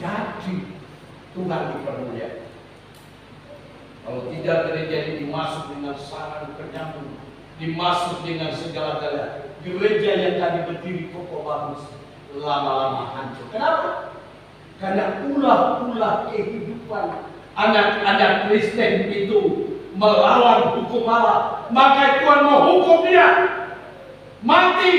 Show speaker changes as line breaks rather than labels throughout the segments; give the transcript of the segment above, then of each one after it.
Jadi Tuhan dipermuliakan. Kalau tidak, gereja ini dimasuk dengan sarang penyambung, dimasuk dengan segala-galanya. Gereja yang tadi berdiri kokoh bagus lama-lama hancur. Kenapa? Karena ulah-ulah kehidupan anak-anak Kristen itu melawan hukum Allah. Maka Tuhan mau hukum dia mati.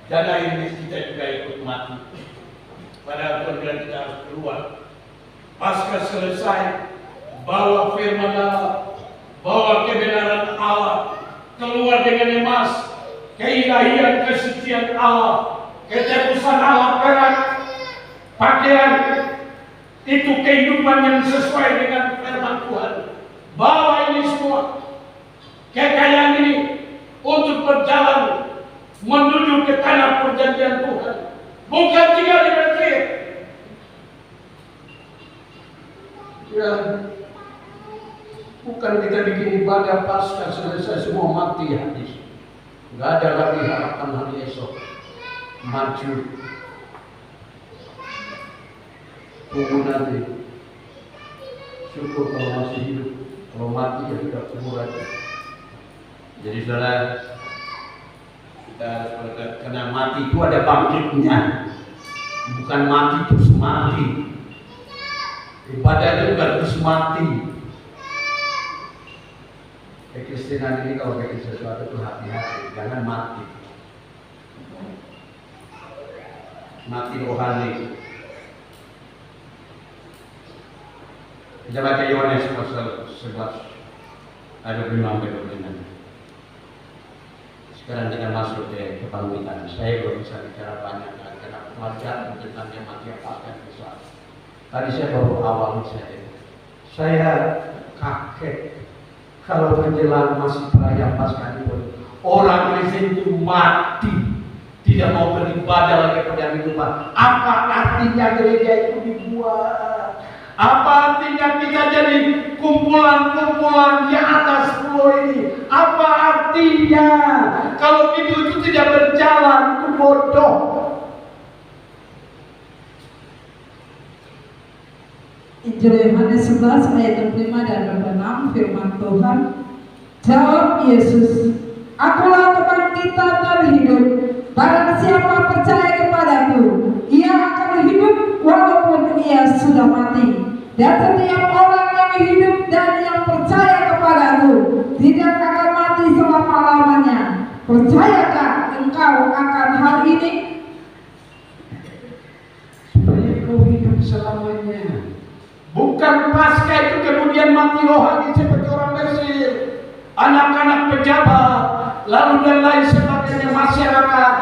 Dan akhirnya kita juga ikut mati. Padahal Tuhan bilang kita harus keluar. Pasca selesai, bawa firman Allah, bawa kebenaran Allah, keluar dengan emas, keilahian kesucian Allah, ketebusan Allah perak, pakaian, itu kehidupan yang sesuai dengan firman Tuhan. Bawa ini semua, kekayaan ini untuk berjalan menuju ke tanah perjanjian Tuhan, bukan tinggal di Mesir. Ya, bukan kita bikin ibadah pasca selesai semua mati habis. Nggak ada lagi harapan hari esok. Maju. Tunggu nanti. Syukur kalau masih hidup. Kalau mati ya sudah kubur aja. Jadi saudara, kita harus berkata, karena mati itu ada bangkitnya. Bukan mati terus mati. Ibadah itu bukan terus mati. Kekristenan ini kalau bikin sesuatu itu hati-hati, jangan mati. Mati rohani. Kita baca Yohanes pasal 11 ayat 25-26. Sekarang kita masuk ke kebangkitan. Saya belum bisa bicara banyak karena pelajaran tentang yang mati akan sesuatu. Tadi saya baru awal saya kaget kalau menjelang masih perayaan Paskah itu orang Kristen itu mati, tidak mau beribadah lagi pada minggu depan. Apa artinya gereja itu dibuat? Apa artinya kita jadi kumpulan-kumpulan di atas pulau ini? Apa artinya? Kalau itu tidak berjalan, itu bodoh.
Injil Yohanes 11 ayat 65 dan 66, firman Tuhan. Jawab Yesus, "Akulah kebangkitan dan hidup. Barang siapa percaya kepadaku, ia akan hidup walaupun ia sudah mati. Dan setiap orang yang hidup dan yang percaya kepadaku tidak akan mati selama-lamanya. Percayakah engkau akan hal ini?"
Supaya kau hidup selamanya. Bukan pasca itu kemudian mati rohani seperti orang Mesir, anak-anak pejabat, lalu dan lain sebagainya masyarakat.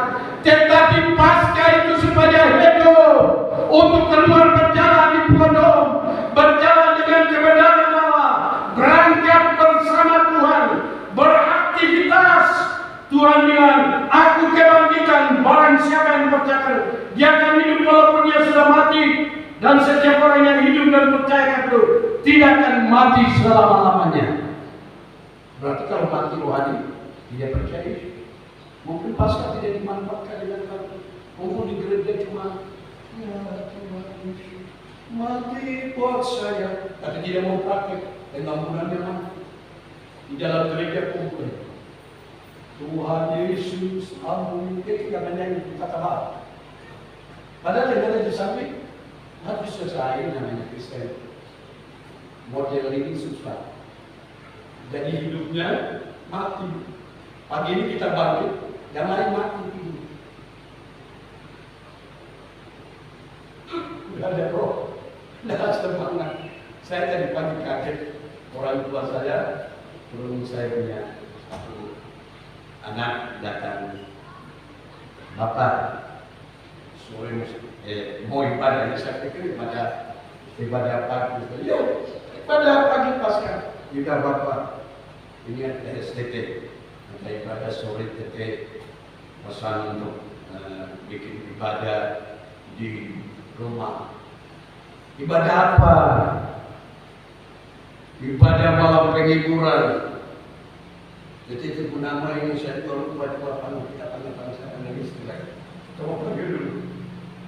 Tetapi pasca itu supaya hidup untuk keluar berjalan di Podom, berjalan dengan kebenaran Allah, berangkat bersama Tuhan, beraktivitas. Tuhan bilang, "Aku kebangkitan, barang siapa yang percaya, dia akan hidup walaupun dia sudah mati." Dan setiap orang yang hidup dan percaya itu tidak akan mati selama-lamanya. Berarti kalau mati rohani, tidak percaya. Mungkin Paskah tidak dimanfaatkan dengan baik. Mungkin di gereja cuma, ya Tuhan Yesus, mati buat saya. Tapi tidak mau praktek, dan bulannya mati. Di dalam gereja kumpul. Tuhan Yesus, ampuni kita menyanyi kata-kata. Padahal yang ada di samping, habis selesai namanya Kristen. Model ini susah. Jadi hidupnya mati. Pagi ini kita bangkit, yang lain mati tidur. Tidak ada roh, tidak ada semangat. Saya tadi pagi kaget, orang tua saya, belum saya punya satu anak datang, "Bapak, sore mau ibadah." Saya pikir ibadah pagi. Ya, ibadah pagi Paskah. Juga Bapak, ini ada STT, ada ibadah sore TT, pesan untuk bikin ibadah di rumah. Ibadah apa? Ibadah malam penghiburan. Jadi itu nama ini saya kalau buat apa kita tanya saya menangis lagi. Coba pergi dulu.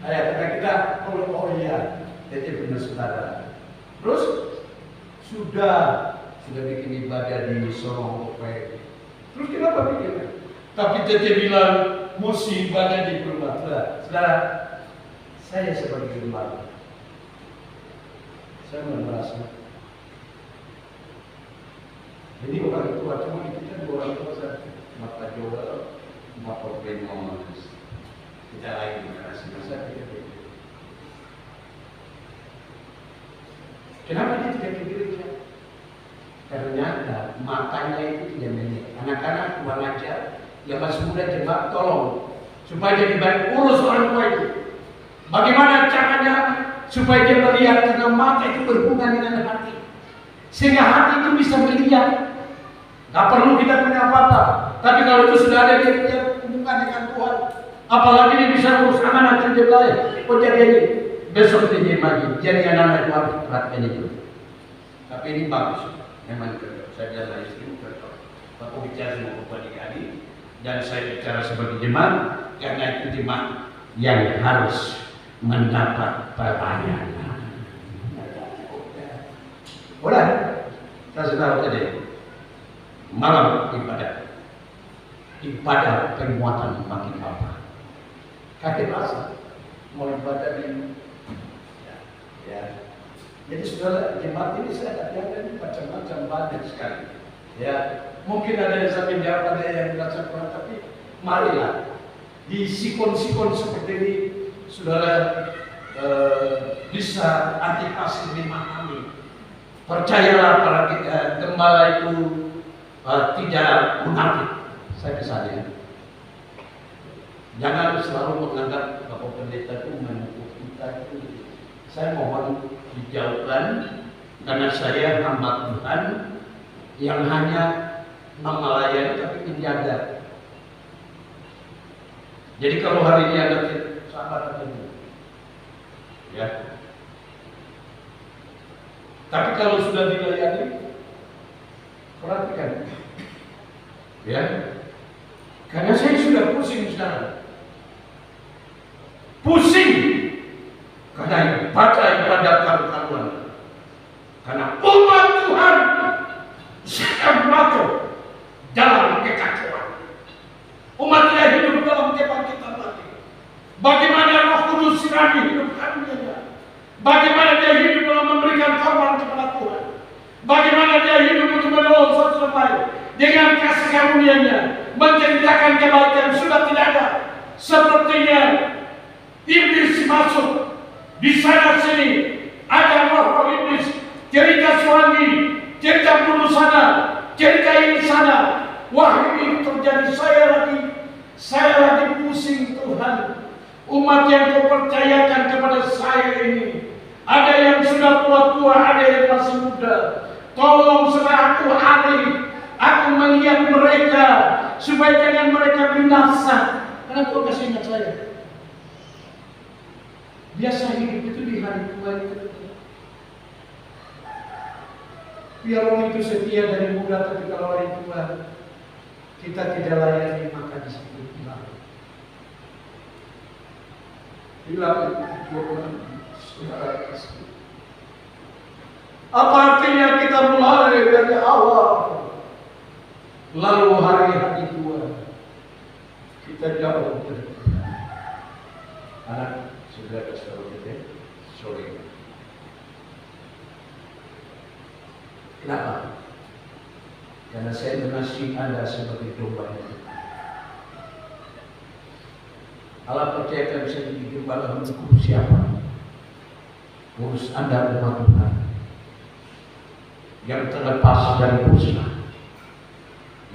Karena kita, oh iya, jadi benar saudara. Terus sudah bikin ibadah di Sorong Kope. Terus kenapa bikin? Tapi Tete bilang mesti ibadah di rumah. Saudara, saya sebagai gembala, saya merasa jadi orang tua cuma kita dua orang tua saja, Bapak Joel, Bapak Beno, kita lain generasi masa kita. Kenapa dia tidak ke gereja? Ternyata matanya itu tidak melihat. Anak-anak kurang ajar, yang masih muda jemaat tolong supaya jadi baik urus orang tua itu. Bagaimana caranya supaya dia melihat, karena mata itu berhubungan dengan hati, sehingga hati itu bisa melihat. Gak perlu kita punya apa-apa, tapi kalau itu sudah ada dia hubungan dengan Tuhan, apalagi dia bisa urus anak-anak kerja lain. Oh jadi ini besok dia lagi, jadi anak-anak itu harus perhatikan itu. Tapi ini bagus, memang saya bilang dari istri cocok. Aku bicara sama Bapak adik-adik, dan saya bicara sebagai jemaat, karena itu jemaat yang harus mendapat pelayanan. Boleh? Kasih tahu tadi. Malam ibadah penguatan bagi Bapak. Kakek rasa mau ibadah di ya. Jadi saudara jemaat ini saya ada macam-macam banyak sekali. Ya, mungkin ada yang sampai jawab, ada yang merasa kurang, tapi marilah di sikon-sikon seperti ini saudara bisa antisipasi memahami. Percayalah para gembala itu tidak munafik. Saya kesannya jangan selalu menganggap Bapak Pendeta itu menukul kita itu. Saya mohon dijauhkan, karena saya hamba Tuhan yang hanya melayani tapi menjaga. Jadi kalau hari ini ada sahabat itu, ya. Tapi kalau sudah dilayani, perhatikan, ya. Karena saya sudah pusing sekarang, pusing karena ibadah karu-karuan. Karena umat Tuhan sedang jatuh dalam kekacauan. Umat tidak hidup dalam kebangkitan lagi. Bagaimana Roh Kudus sirami hidup kami-nya? Bagaimana dia hidup dalam memberikan korban kepada Tuhan? Bagaimana dia hidup untuk menolong satu sama lain dengan kasih karunia-Nya, menceritakan kebaikan sudah tidak ada. Sepertinya iblis masuk di sana sini, ada roh iblis, cerita suami, cerita bunuh sana, cerita ini sana. Wah, ini terjadi, saya lagi pusing Tuhan. Umat yang kau percayakan kepada saya ini, ada yang sudah tua-tua, ada yang masih muda. Tolong supaya aku aku melihat mereka, supaya jangan mereka binasa. Karena Tuhan kasih ingat saya, biasa hidup itu di hari tua itu. Biar orang itu setia dari muda, tapi kalau hari tua kita tidak layani, maka disebut hilang. Hilang itu apa artinya kita mulai dari awal, lalu hari-hari tua kita jauh dari Tuhan. Anak sudah kasih kita sore. Kenapa? Karena saya mengasihi Anda sebagai domba itu. Allah percayakan saya di gembala untuk siapa? Urus Anda umat Tuhan yang terlepas dari dosa,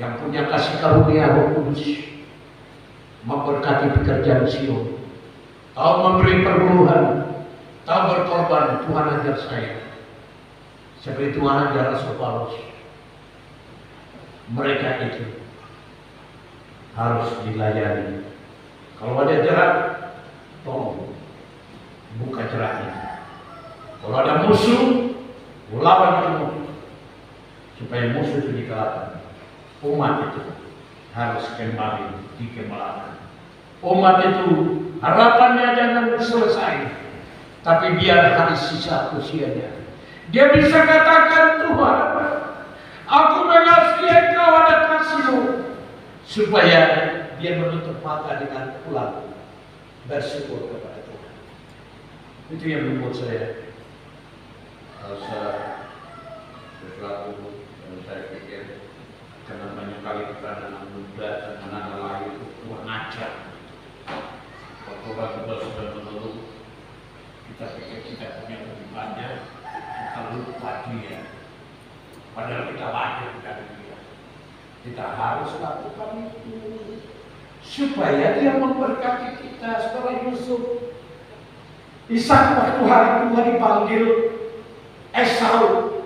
yang punya kasih karunia Roh Kudus, memberkati pekerjaan Sion, tahu memberi perpuluhan, tahu berkorban. Tuhan ajar saya seperti Tuhan ajar Rasul Paulus. Mereka itu harus dilayani. Kalau ada jerat, tolong buka jeratnya. Kalau ada musuh, lawan itu musuh, supaya musuh itu dikalahkan. Umat itu harus kembali dikembalakan. Umat itu harapannya jangan selesai, tapi biar hari sisa usianya dia bisa katakan, Tuhan, aku mengasihi Engkau ada kasih-Mu, supaya dia menutup mata dengan pulang bersyukur kepada Tuhan. Itu yang membuat saya rasa sesuatu yang saya pikir, karena banyak kali kita anak muda dan anak lain itu kurang ajar. Waktu orang tua sudah mengeluh, kita pikir kita punya lebih banyak, kita lupa dia. Padahal kita lahir dari dia. Kita harus lakukan itu supaya dia memberkati kita. Setelah Yusuf, Ishak waktu hari tua dipanggil Esau,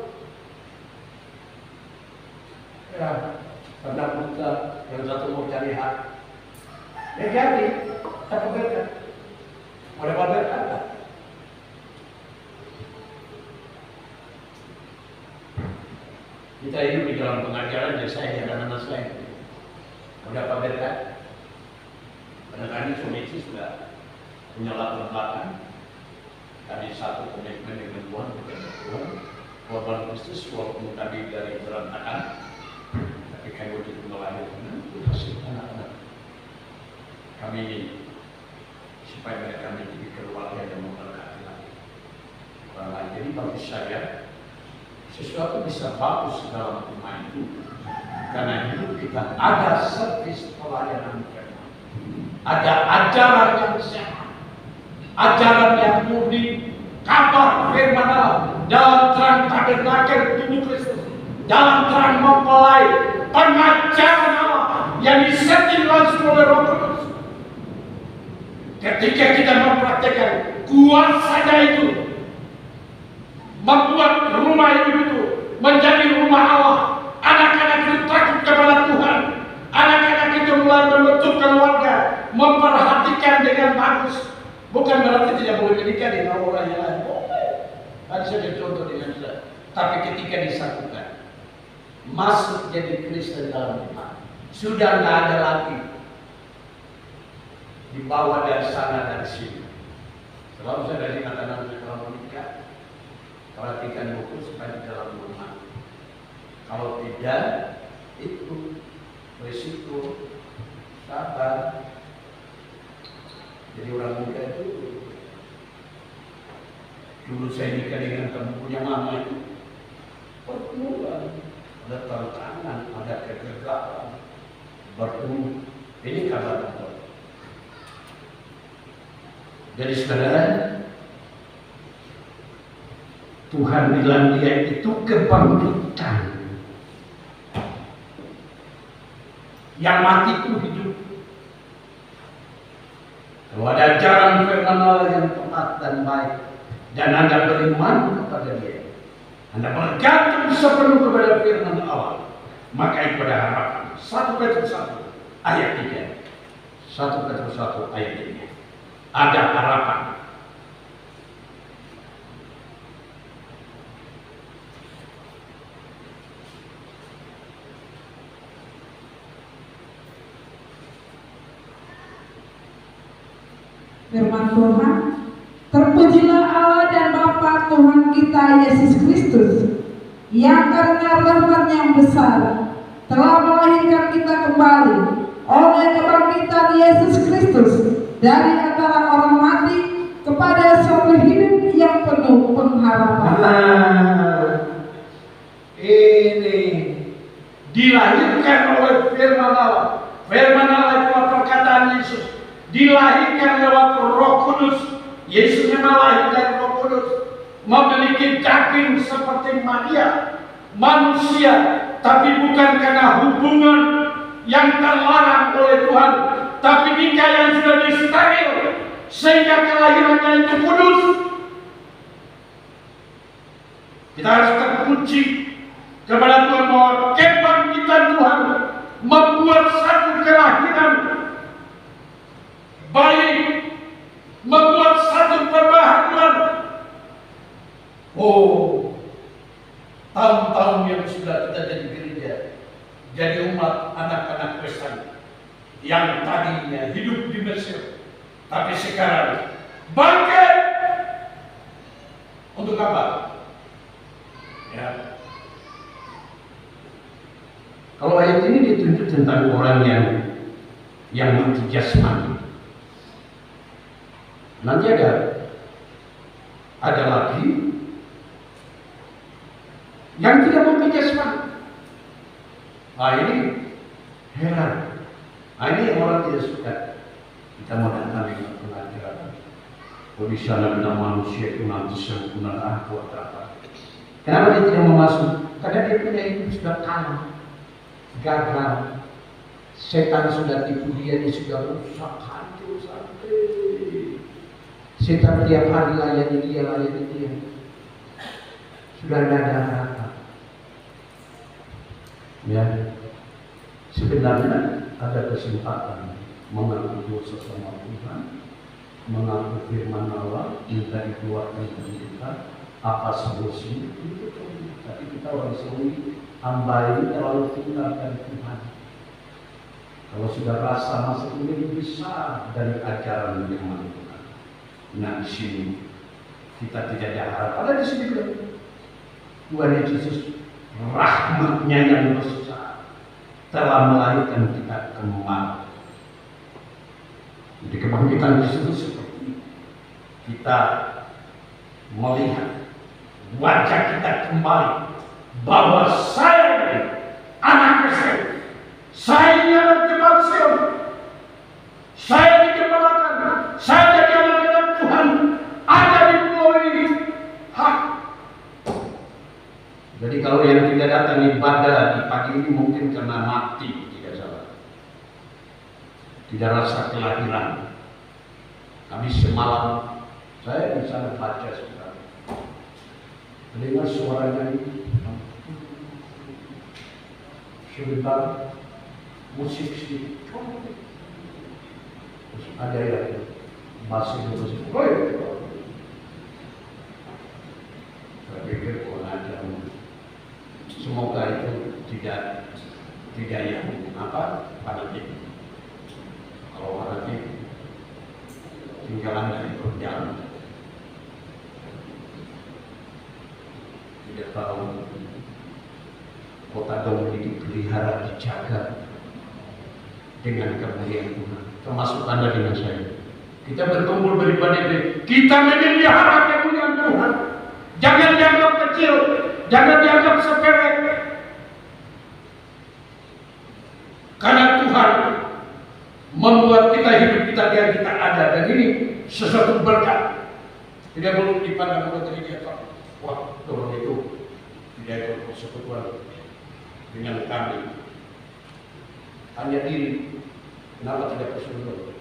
ya, karena buta, yang satu mau cari hak, ya jadi, apa berkat? Ada berkat? Kita hidup di dalam pengajaran, jadi saya dan anak saya. Ada apa berkat? Kadang-kadang suami sudah punya latar belakang. Tadi satu komitmen dengan Tuhan, bukan Tuhan. Korban Kristus walaupun tadi dari berantakan, tapi kami begitu melahirkan itu hasil anak-anak kami ini, supaya mereka menjadi keluarga yang memberkati lagi orang lain. Jadi bagi saya, sesuatu bisa bagus dalam rumah itu karena hidup kita ada servis pelayanan firman, ada ajaran yang sehat, ajaran yang murni, kabar firman Allah dalam terang tabernakel tubuh Kristus, dalam terang mempelai pengajaran Allah yang disetting langsung oleh Roh Kudus. Ketika kita mempraktekkan kuasanya itu, membuat rumah itu menjadi rumah Allah, anak-anak itu takut kepada Tuhan, anak-anak itu mulai membentuk keluarga, memperhatikan dengan bagus. Bukan berarti tidak boleh menikah dengan orang yang lain. Tadi saya contoh dengan saya. Tapi ketika disatukan, masuk jadi Kristen dalam iman, sudah tidak ada lagi dibawa dari sana dari sini. Selalu saya dari katakan kalau menikah, perhatikan buku supaya di dalam rumah. Kalau tidak, itu risiko, sabar. Jadi orang muda itu, dulu saya nikah dengan teman punya mama itu, pertemuan, ada tantangan, ada kegagalan, bertemu. Ini kabar betul. Jadi saudara, Tuhan bilang dia itu kebangkitan. Yang mati itu hidup. Kalau ada ajaran firman Allah yang tepat dan baik, dan Anda beriman kepada Dia, Anda bergantung sepenuh kepada firman Allah, maka itu ada harapan. 1 Petrus 1 ayat 3. 1 Petrus 1 ayat 3. Ada harapan.
Firman Tuhan, terpujilah Allah dan Bapa Tuhan kita Yesus Kristus, yang karena rahmat yang besar telah melahirkan kita kembali oleh kebangkitan Yesus Kristus dari antara orang mati kepada suatu hidup yang penuh pengharapan.
Ini dilahirkan oleh firman Allah. Firman Allah itu perkataan Yesus. Dilahirkan lewat Roh Kudus. Yesus memang lahir dari Roh Kudus, memiliki daging seperti Maria, manusia, tapi bukan karena hubungan yang terlarang oleh Tuhan, tapi nikah yang sudah disteril, sehingga kelahirannya itu kudus. Kita harus terpuji kepada Tuhan bahwa kebangkitan Tuhan membuat satu kelahiran baik, membuat satu perbaharuan. Oh, tahun-tahun yang sudah kita jadi gereja, jadi umat anak-anak Kristen, yang tadinya hidup di Mesir, tapi sekarang bangkit. Untuk apa? Ya. Kalau ayat ini ditunjuk tentang orang yang mati jasmani. Nanti ada lagi yang tidak mati jasmani. Ini heran. Ini orang tidak suka. Kita mau datang dengan pengajaran. Di sana ada manusia itu nanti sempurna buat apa? Kenapa dia tidak mau masuk? Karena dia punya hidup sudah kalah, gagal. Setan sudah tipu dia sudah rusak, hancur sampai. Setan tiap hari layani dia. Sudah tidak ada harapan. Ya, sebenarnya ada kesempatan mengaku dosa sama Tuhan, mengaku firman Allah, minta dikeluarkan dari kita, apa solusinya? Tapi kita orang sendiri, hamba ini terlalu tinggalkan Tuhan. Kalau sudah rasa masuk ini besar dari ajaran firman Tuhan. Nah di sini kita tidak ada harapan. Ada di sini juga. Tuhan Yesus rahmatnya yang besar telah melahirkan kita kembali. Jadi kebangkitan Yesus seperti kita melihat wajah kita kembali bahwa saya anak saya ini anak jemaat Sion, saya digembalakan, saya jadi anak Tuhan, ada di pulau ini hak. Jadi kalau yang tidak datang ibadah di pagi ini mungkin karena mati, tidak salah. Tidak rasa kelahiran. Kami semalam saya di sana baca sebentar. Dengar suaranya ini. Sebentar musik sih. Terus ada yang masih musik. Saya pikir pengajaran. Semoga itu tidak yang fanatik. Kalau fanatik tinggalan dari berjalan, tidak tahu kota Dom ini dipelihara, dijaga dengan kemuliaan Tuhan. Termasuk Anda dengan saya. Kita berkumpul beribadah, kita memelihara kemuliaan Tuhan. Jangan dianggap kecil. Jangan dianggap sepele. Karena Tuhan membuat kita hidup biar kita ada, dan ini sesuatu berkat. Tidak perlu dipandang oleh diri dia. Wah, orang itu tidak bersekutuan dengan kami. Hanya diri. Kenapa tidak bersekutuan?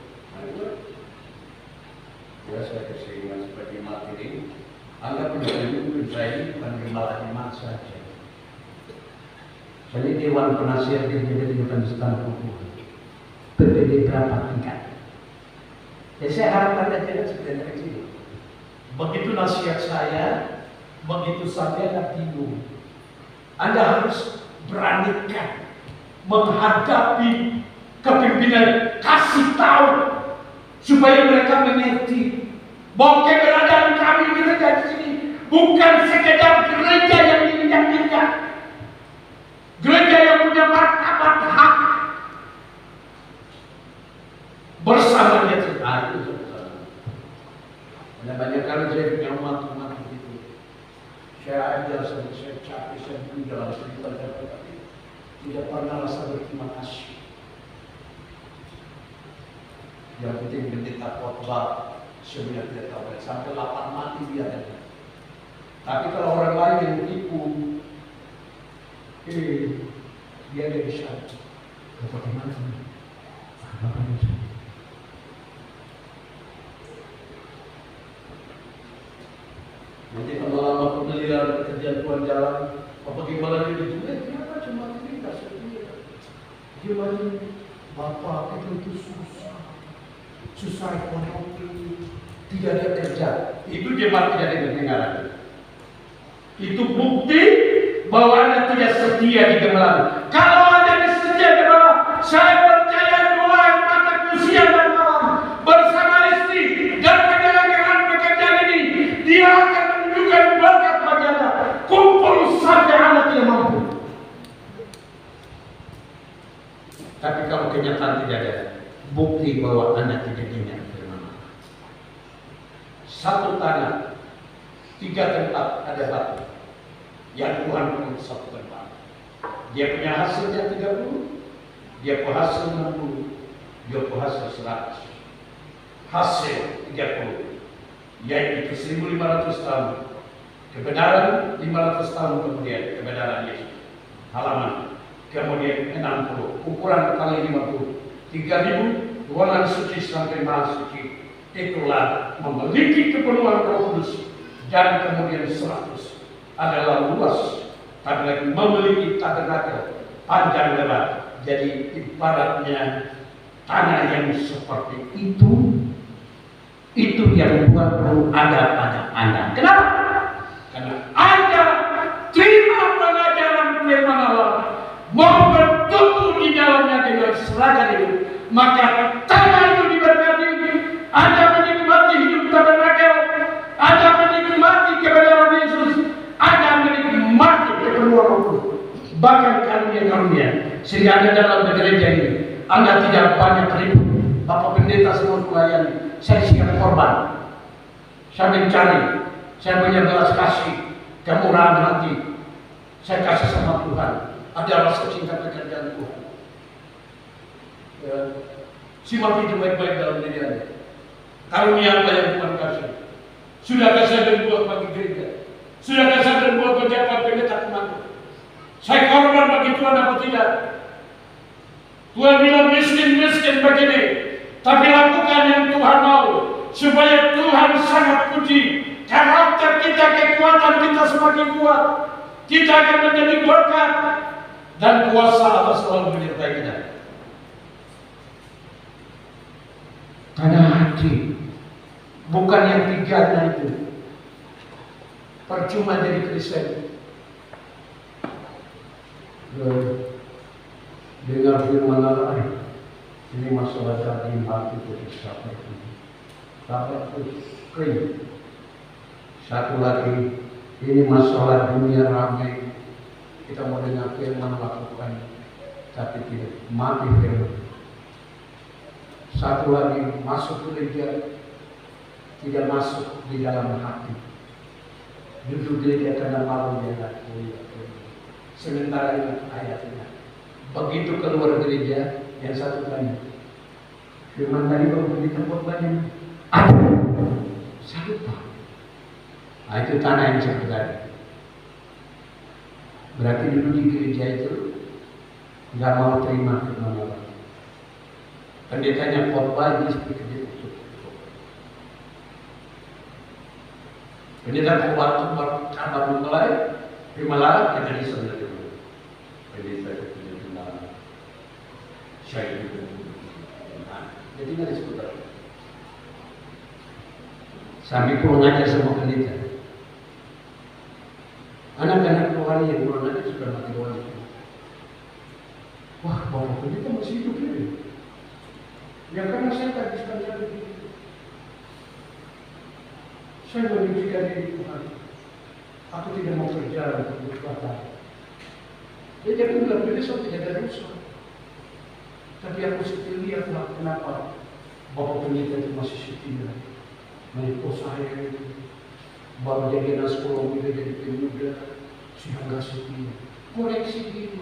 Ya, saya keseringan sebagai mati ini. Anggap menjadi saya ini bukan gembala iman saja. Jadi Dewan Penasihat dia jadi bukan istana hukum. PPD berapa tingkat? Ya saya harap Anda jangan sekedar kecil. Begitu nasihat saya, begitu saja Anda bingung. Anda harus beranikan menghadapi kepimpinan, kasih tahu supaya mereka mengerti bahwa keberadaan kami gereja di sini bukan sekedar gereja yang diinjak-injak, gereja yang punya martabat hak bersamanya terjadi. Ada banyak kali saya punya umat-umat begitu. Saya ajar sampai saya capek, saya pun dalam cerita tapi tidak pernah rasa berterima kasih. Yang penting pendeta khotbah sebenarnya tidak tahu sampai 8 mati dia ada. Tapi kalau orang lain yang tipu, dia bisa. Bagaimana? Nanti kalau lama pemeliharaan kerjaan Tuhan jalan, bagaimana dia itu? Kenapa cuma ini tak setia? Gimana Bapak itu susah ekonomi, tidak ada kerja. Itu jemaat tidak ada kedengaran. Itu bukti bahwa Anda tidak setia di gembala. Kalau Anda setia di gembala, saya percaya doa Anda tidak ada bukti bahwa Anda tidak ingat firman Allah. Satu tanah, 3 tempat ada batu. Yang Tuhan pun satu tempat. Dia punya hasilnya 30, dia punya hasil 60, dia punya hasil 100. Hasil 30, yaitu 1500 tahun. Kebenaran 500 tahun kemudian, kebenaran Yesus. Halaman. Kemudian 60, ukuran kali 50. 3000, ruangan suci sampai maha suci. Itulah memiliki kepenuhan Roh Kudus. Dan kemudian 100 adalah luas. Karena memiliki tabernakel panjang lebar. Jadi ibaratnya tanah yang seperti itu yang buat perlu ada pada Anda. Kenapa? Karena Anda terima pengajaran firman Allah, mau bertumbuh di dalamnya dengan seragam itu, maka tanah itu diberkati. Anda menikmati hidup tabernakel, Anda menikmati kebenaran Yesus, Anda menikmati kepenuhan Roh Kudus, bahkan karunia-karunia, sehingga Anda dalam gereja ini, Anda tidak banyak ribut. Bapak pendeta semua melayani, saya siap korban, saya mencari, saya punya belas kasih, kemurahan hati, saya kasih sama Tuhan, ada rasa cinta pekerjaan Tuhan. Ya. Simak itu baik-baik dalam diri Anda. Karunia apa yang Tuhan kasih? Sudahkah saya berbuat bagi gereja? Sudahkah saya berbuat bagi apa pendeta temanku? Saya korban bagi Tuhan apa tidak? Tuhan bilang miskin begini, tapi lakukan yang Tuhan mau, supaya Tuhan sangat puji. Karakter kita, kekuatan kita semakin kuat. Kita akan menjadi berkat dan kuasa Allah selalu menyertai kita. Karena hati, bukan yang tiganya itu. Percuma jadi Kristen. Dengar firman Allah, ini masalah daging hati itu siapa itu? Siapa itu? Kering. Satu lagi, ini masalah dunia ramai. Kita mau dengar firman lakukan, tapi tidak mati firman. Satu lagi, masuk gereja, tidak masuk di dalam hati. Duduk gereja karena malu dia nggak kuliah. Sementara ingat ayatnya. Begitu keluar gereja, yang satu tanya, firman tadi baru di tempat banyak. Saya lupa. Nah, itu tanah yang saya tadi. Berarti dulu di gereja itu nggak mau terima firman Allah. Pendetanya khotbah dia seperti dia tutup. Pendeta khotbah kabar mulai, firman Allah kita disebut dulu. Pendeta itu saya itu, jadi nggak disebut lagi. Sampai pulang aja sama pendeta. Anak-anak rohani yang pulang aja sudah mati rohani. Wah, bapak pendeta masih hidup ya? Ya karena saya habiskan saya begitu. Saya menyucikan diri Tuhan. Aku tidak mau kerja untuk berkata. Dia jadi bilang besok tidak ada dosa. Tapi aku setia lihat kenapa bapak pendeta itu masih setia. Menurut saya itu baru jadi anak sekolah muda jadi pemuda sudah nggak setia. Koreksi diri.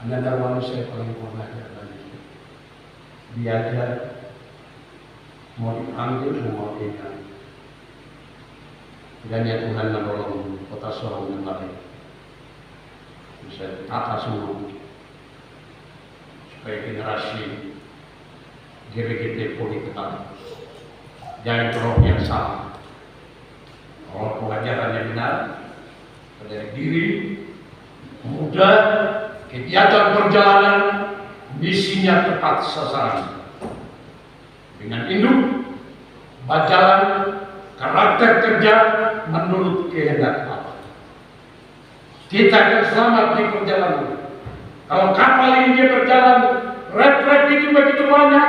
Anda darwani saya paling mengajar lagi. Diajar mau diambil mau tidak. Dan ya Tuhan menolong kota Sorong dan Bali. Bisa tata semua. Supaya generasi GBGT Poli tetap jangan roh yang sama, roh pengajaran yang benar dari diri muda, kegiatan perjalanan misinya tepat sasaran dengan induk berjalan karakter kerja menurut kehendak Allah. Kita akan selamat di perjalanan. Kalau kapal ini dia berjalan, red itu begitu banyak,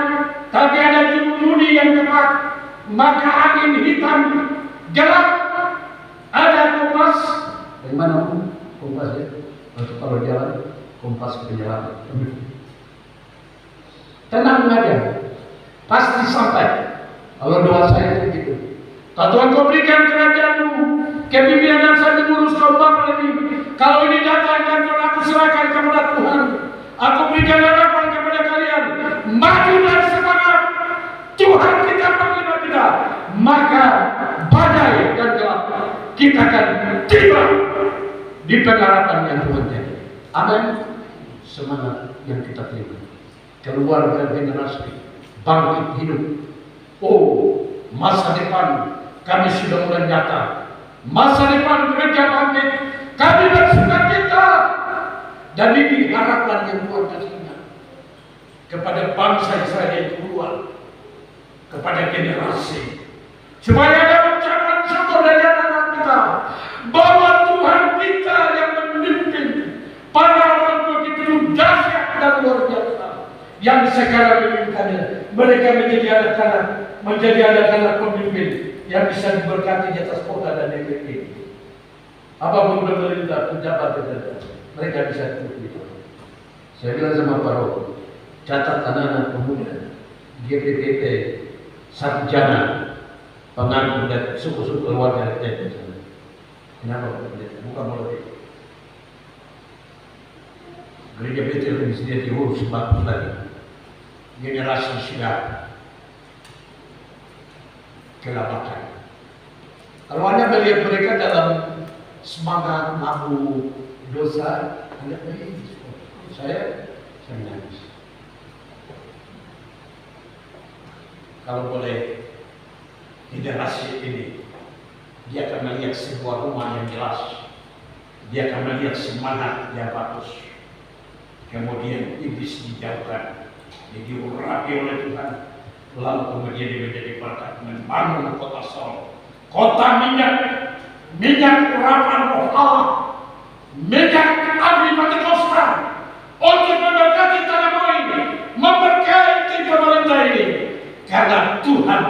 tapi ada jumudi yang tepat, maka angin hitam gelap, ada kompas. Dari mana kompas ya? Kalau jalan, kompas penyelamat. Tenang aja, pasti sampai. Kalau doa saya begitu. Tuhan, kau berikan kerajaan-Mu, kepimpinan dan sambil ngurus kau Bapa ini. Kalau ini datang dan Tuhan, aku serahkan kepada Tuhan. Aku berikan harapan kepada kalian. Maju dan semangat. Tuhan kita panglima kita. Maka badai dan gelap kita akan tiba di pengharapan yang Tuhan jadi. Amin. Semangat yang kita terima. Keluarga generasi bangkit hidup. Oh, masa depan kami sudah mulai nyata. Masa depan gereja bangkit, kami bersukacita. Dan ini harapan yang luar biasa kepada bangsa Israel yang keluar, kepada generasi, supaya ada ucapan syukur dari anak-anak kita bahwa Tuhan kita yang memimpin para orang tua kita itu dahsyat dan luar biasa. Yang sekarang memimpinkannya, mereka menjadi anak-anak pemimpin yang bisa diberkati di atas kota dan negeri ini. Apapun pemerintah, pejabat dan mereka bisa begitu. Saya bilang sama Pak Roh, catat anak-anak pemuda GPPT sarjana pengaku dan suku-suku keluarga kita di sana. Kenapa Pak? Bukan mulai. Gereja Betel lebih sedia diurus bagus lagi. Generasi sudah kelabakan. Kalau Anda melihat mereka dalam semangat mabuk dosa, Anda melihat saya nangis. Kalau boleh, generasi ini dia akan melihat sebuah rumah yang jelas, dia akan melihat semangat yang bagus. Kemudian iblis dijauhkan, diurapi oleh Tuhan, lalu kemudian dia menjadi berkat membangun kota Sol, kota minyak urapan roh Allah, minyak api Pentakosta untuk memberkati tanah ini, memberkati pemerintah ini, karena Tuhan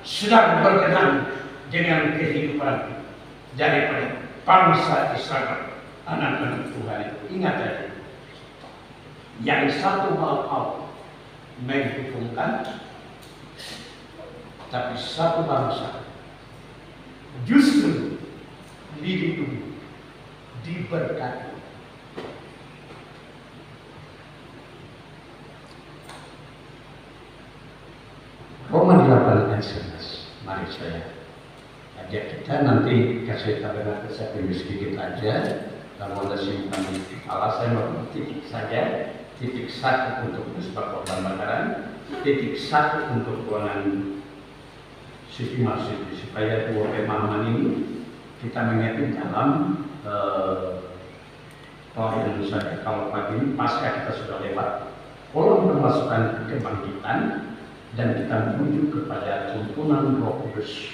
sedang berkenan dengan kehidupan daripada bangsa Israel, anak-anak Tuhan. Ingat aja, yang satu hal menghubungkan, tapi satu bangsa justru dilindungi, diberkati. Roma 8 ayat 11. Mari saya ajak kita nanti kasih tabernakel saya pilih sedikit aja. Kalau ada simpan di kepala saya mau titik saja. Titik 1 untuk mesbah korban bakaran, titik 1 untuk ruangan suci masjid, supaya dua pemahaman ini kita mengerti dalam yang saja. Kalau pagi ini pasca kita sudah lewat kolom pemasukan kebangkitan dan kita menuju kepada tuntunan Roh Kudus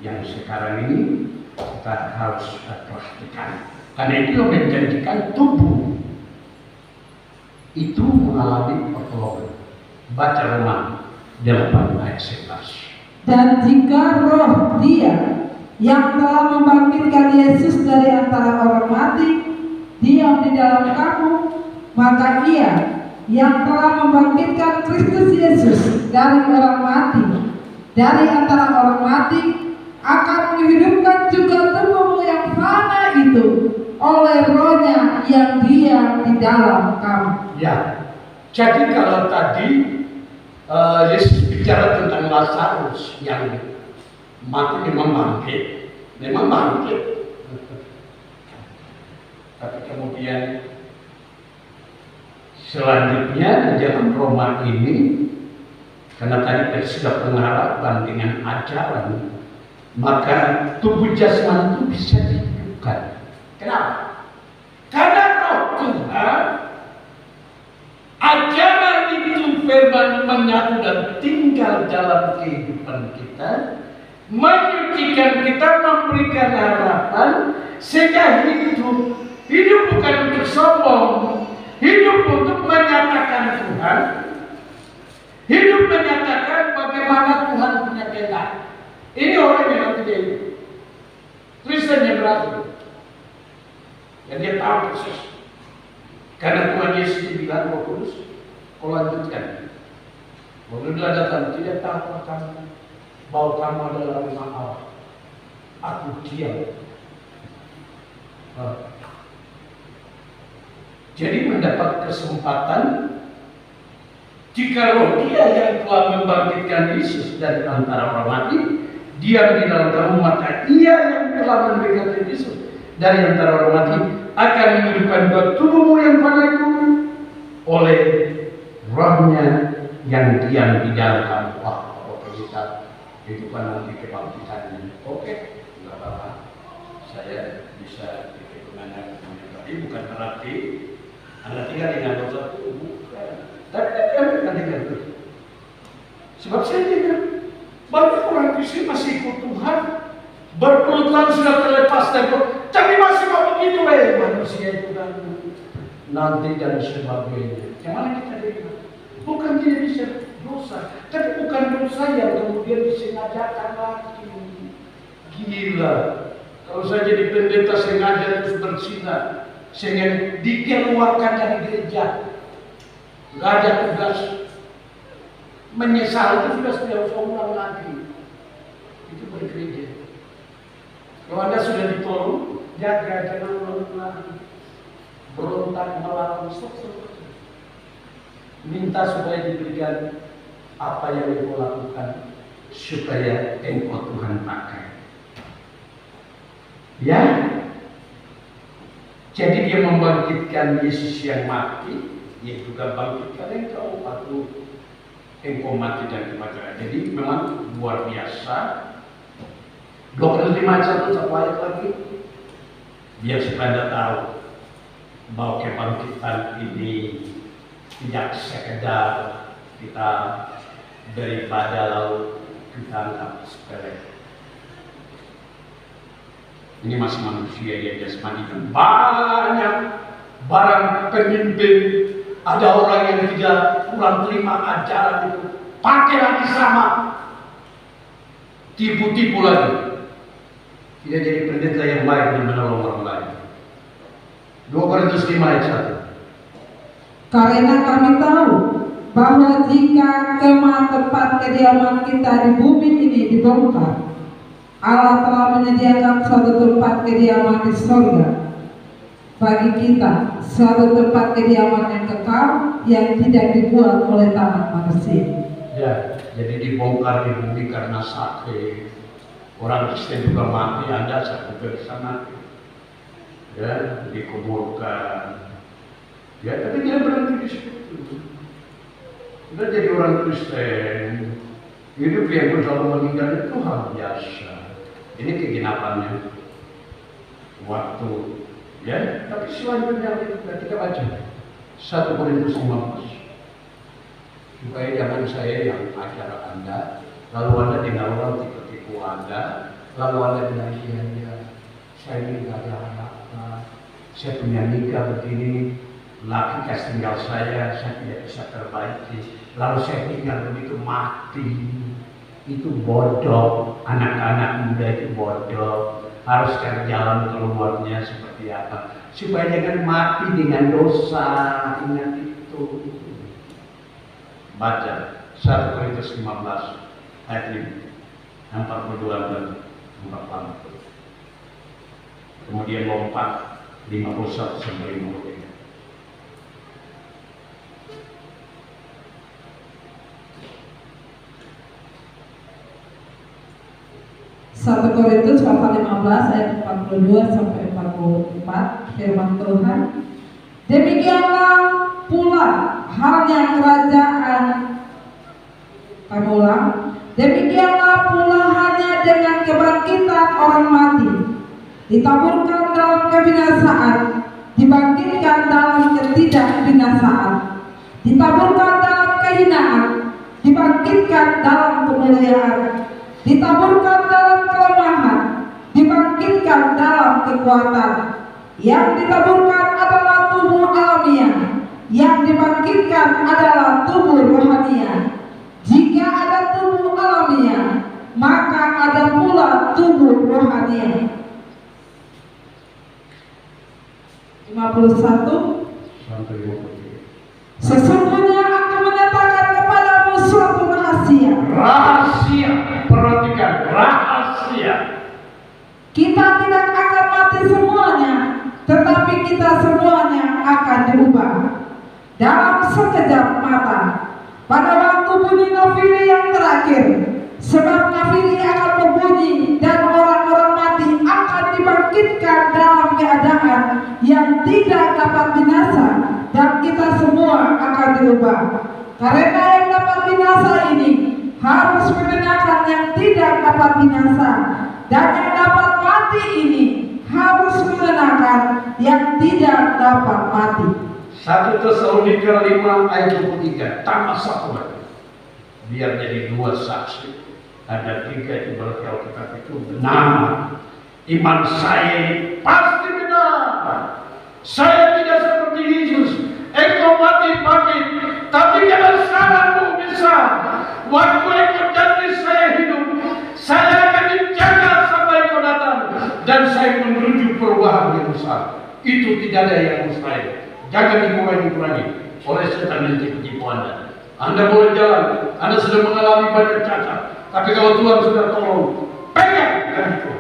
yang sekarang ini kita harus perhatikan, karena itu yang menjanjikan tubuh itu mengalami pertolongan. Baca Roma 8 ayat 11.
Dan jika roh Dia yang telah membangkitkan Yesus dari antara orang mati diam di dalam kamu, maka Ia yang telah membangkitkan Kristus Yesus dari orang mati, dari antara orang mati, akan menghidupkan juga tubuhmu yang fana itu oleh Roh-Nya yang diam di dalam kamu.
Ya, jadi kalau tadi Yesus bicara tentang Lazarus yang mati memang bangkit. Tapi kemudian selanjutnya di dalam Roma ini, karena tadi sudah pengharapan dengan ajaran, maka tubuh jasmani itu bisa dihidupkan. Kenapa? Karena Roh Tuhan, ajaran itu firman menyatu dan tinggal dalam kehidupan kita, menyucikan kita, memberikan harapan, sehingga hidup bukan untuk sombong, hidup untuk menyatakan Tuhan, hidup menyatakan bagaimana Tuhan punya kehendak. Ini orang yang nanti dia hidup, Kristen yang berhasil, dan dia tahu persis, karena Tuhan Yesus dibilang Roh Kudus, kau lanjutkan. Lalu dia datang, tidak tahu kamu bahwa kamu adalah rumah Allah. Aku diam. Jadi mendapat kesempatan, jika dia yang telah membangkitkan Yesus dari antara orang mati, diam di dalam kamu, maka ia yang telah membangkitkan Yesus dari antara orang mati akan menghidupkan tubuhmu yang fana itu oleh Rohnya yang diam di dalam kamu. Wah, oke, kita itu kan nanti kebangkitannya. Oke, nggak apa-apa. Saya bisa dikenakan tadi, bukan berarti Anda tinggal dengan dosa itu, bukan. Tapi kan dengan itu. Sebab saya juga banyak orang Kristen masih ikut Tuhan, berpuluh-puluh sudah terlepas dari Tuhan, tapi masih mau begitu manusia itu kan nanti dan sebagainya. Yang mana kita dengar? Bukan tidak bisa dosa, tapi bukan dosa yang kemudian disengajakan lagi. Gila. Kalau saya jadi pendeta sengaja terus berzina, sehingga dikeluarkan dari gereja, nggak ada tugas menyesal, itu sudah tidak usah ulang lagi. Itu bergereja. Kalau Anda sudah ditolong, jaga jangan ulang lagi. Berontak melawan, stop. Minta supaya diberikan apa yang engkau lakukan, supaya engkau Tuhan pakai. Ya, jadi dia membangkitkan Yesus yang mati, dia juga bangkitkan engkau waktu engkau mati dan kebakaran. Jadi memang luar biasa. 25 ayat 1 satu ayat lagi, biar supaya Anda tahu bahwa kebangkitan ini tidak sekedar kita daripada lalu kita anggap sepele. Ini masih manusia yang jasmani, kan banyak barang pemimpin. Ada orang yang tidak kurang terima ajaran itu, pakai lagi sama, tipu-tipu lagi. Tidak jadi pendeta yang baik dan menolong orang lain. 2 Korintus 5 ayat 1.
Karena kami tahu bahwa jika kemah tempat kediaman kita di bumi ini dibongkar, Allah telah menyediakan suatu tempat kediaman di surga bagi kita, suatu tempat kediaman yang kekal yang tidak dibuat oleh tangan manusia.
Ya, jadi dibongkar di bumi karena sakit. Orang Kristen juga mati, Anda satu bersama. Ya, dikuburkan. Ya, tapi dia berhenti di situ. Sudah jadi orang Kristen, hidup yang selalu meninggal itu hal biasa. Ini kegenapannya waktu, ya. Tapi selanjutnya kita baca 1 Korintus 15. Supaya jangan saya yang acara Anda, lalu Anda dengar orang tipu-tipu Anda, lalu Anda bilang iya, saya ini nggak ada anak, saya punya nikah begini, laki kasih tinggal saya tidak bisa perbaiki, lalu saya tinggal begitu mati. Itu bodoh, anak-anak muda itu bodoh, harus cari jalan keluarnya seperti apa, supaya jangan mati dengan dosa. Ingat itu. Baca 1 Korintus 15 ayat 42 dan 44. Kemudian lompat 51 sampai 53.
1 Korintus pasal 15 ayat 42 sampai 44, firman Tuhan. Demikianlah pula halnya kerajaan. Kami ulang. Demikianlah pula halnya dengan kebangkitan orang mati. Ditaburkan dalam kebinasaan, dibangkitkan dalam ketidakbinasaan. Ditaburkan dalam kehinaan, dibangkitkan dalam kemuliaan. Ditaburkan dalam kelemahan, dibangkitkan dalam kekuatan. Yang ditaburkan adalah tubuh alamiah, yang dibangkitkan adalah tubuh rohania. Jika ada tubuh alamiah, maka ada pula tubuh rohania. 51
sampai 53.
Sesungguhnya aku menyatakan kepadamu suatu rahasia.
Rahasia, perhatikan, rahasia.
Kita tidak akan mati semuanya, tetapi kita semuanya akan diubah dalam sekejap mata, pada waktu bunyi nafiri yang terakhir. Sebab nafiri akan berbunyi dan orang-orang mati akan dibangkitkan dalam keadaan yang tidak dapat binasa, dan kita semua akan diubah. Karena yang dapat binasa ini harus mengenakan yang tidak dapat binasa, dan yang dapat mati ini harus mengenakan yang tidak dapat mati.
1 Tesalonika 5 ayat 23, tambah satu lagi. Biar jadi 2 saksi. Ada 3 itu berarti Alkitab itu benar. Iman saya ini pasti benar. Saya tidak seperti Yesus. Engkau mati bangkit, tapi kebesaranmu besar. Waktu engkau janji saya hidup, saya akan dijaga sampai engkau datang, dan saya menuju perubahan yang besar. Itu tidak ada yang mustahil. Jangan dikurangi oleh setan dan tipu Anda. Anda boleh jalan, Anda sudah mengalami banyak cacat, tapi kalau Tuhan sudah tolong, pegang dan itu.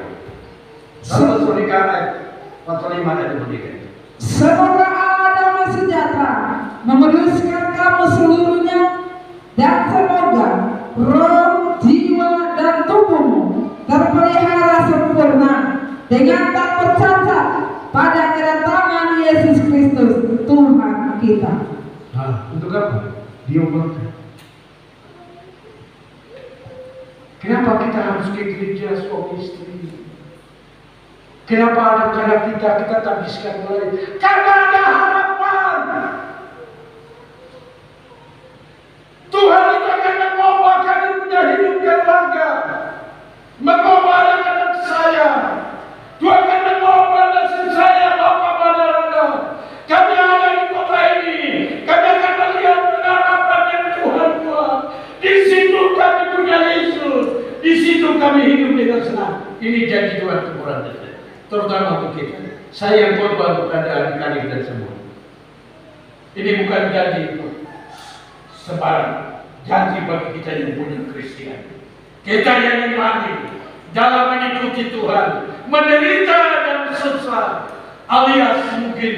Salah satu ayat 45 ayat 23.
Semoga Allah damai sejahtera menguduskan kamu seluruhnya, dan semoga roh, jiwa, dan tubuhmu terpelihara sempurna dengan tak bercacat pada kedatangan Yesus Kristus Tuhan kita.
Nah, untuk apa? Diobatkan. Kenapa kita harus ke gereja suami istri? Kenapa anak-anak kita tabiskan mulai? Karena ada harapan. Tuhan itu akan mengubah kami punya hidup keluarga, mengubah anak-anak saya. Tuhan akan mengubah nasib saya, Bapak Badarada. Kami ada di kota ini. Kami akan melihat pengharapan yang Tuhan buat. Di situ kami punya Yesus. Di situ kami hidup dengan senang. Ini janji Tuhan kepada kita, terutama untuk kita. Saya yang korban kepada adik-adik dan semua. Ini bukan janji sembarang, janji bagi kita yang punya Kristen. Kita yang imani dalam mengikuti Tuhan, menderita dan susah, alias mungkin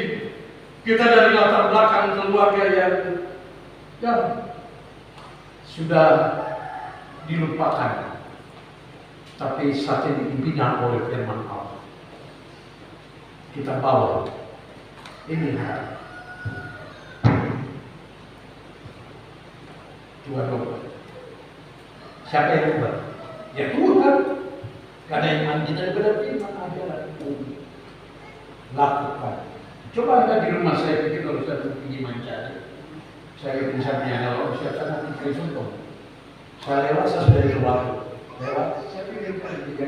kita dari latar belakang keluarga yang sudah dilupakan, tapi saat ini dibina oleh firman Allah. Kita bawa ini Tuhan obat. Siapa yang obat? Ya Tuhan. Karena iman kita berarti iman ajaran umum. Lakukan. Coba ada di rumah saya pikir kalau saya pergi mencari. Saya misalnya kalau siapa nanti Kristus, saya lewat saya sudah di waktu. Lewat saya pikir kan tiga.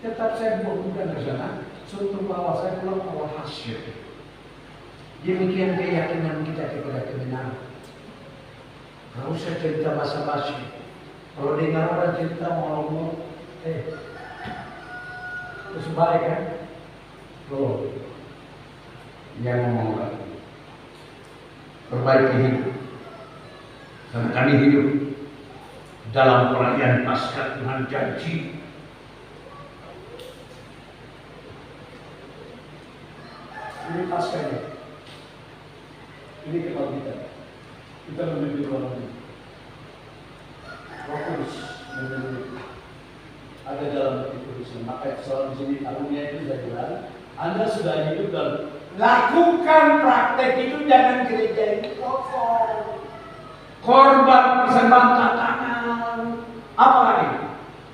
Tetap saya bukan ke sana. Suatu bahwa saya pulang awal hasil. Demikian keyakinan kita kepada kebenaran. Kalau usah cerita basa-basi. Kalau dengar orang cerita ngomong, terus balik kan? Tuh, yang ngomong lagi. Perbaiki hidup. Dan kami hidup dalam perayaan Paskah Tuhan janji. Ini Paskahnya. Ini kebangkitan. Kita menuju ruang ini. Roh Kudus menuju. Ada dalam hati Kudus. Maka soal di sini alumni itu sudah bilang, Anda sudah hidup dan lakukan praktek itu, jangan gereja itu kosong. Korban persembahan tantangan, apa lagi?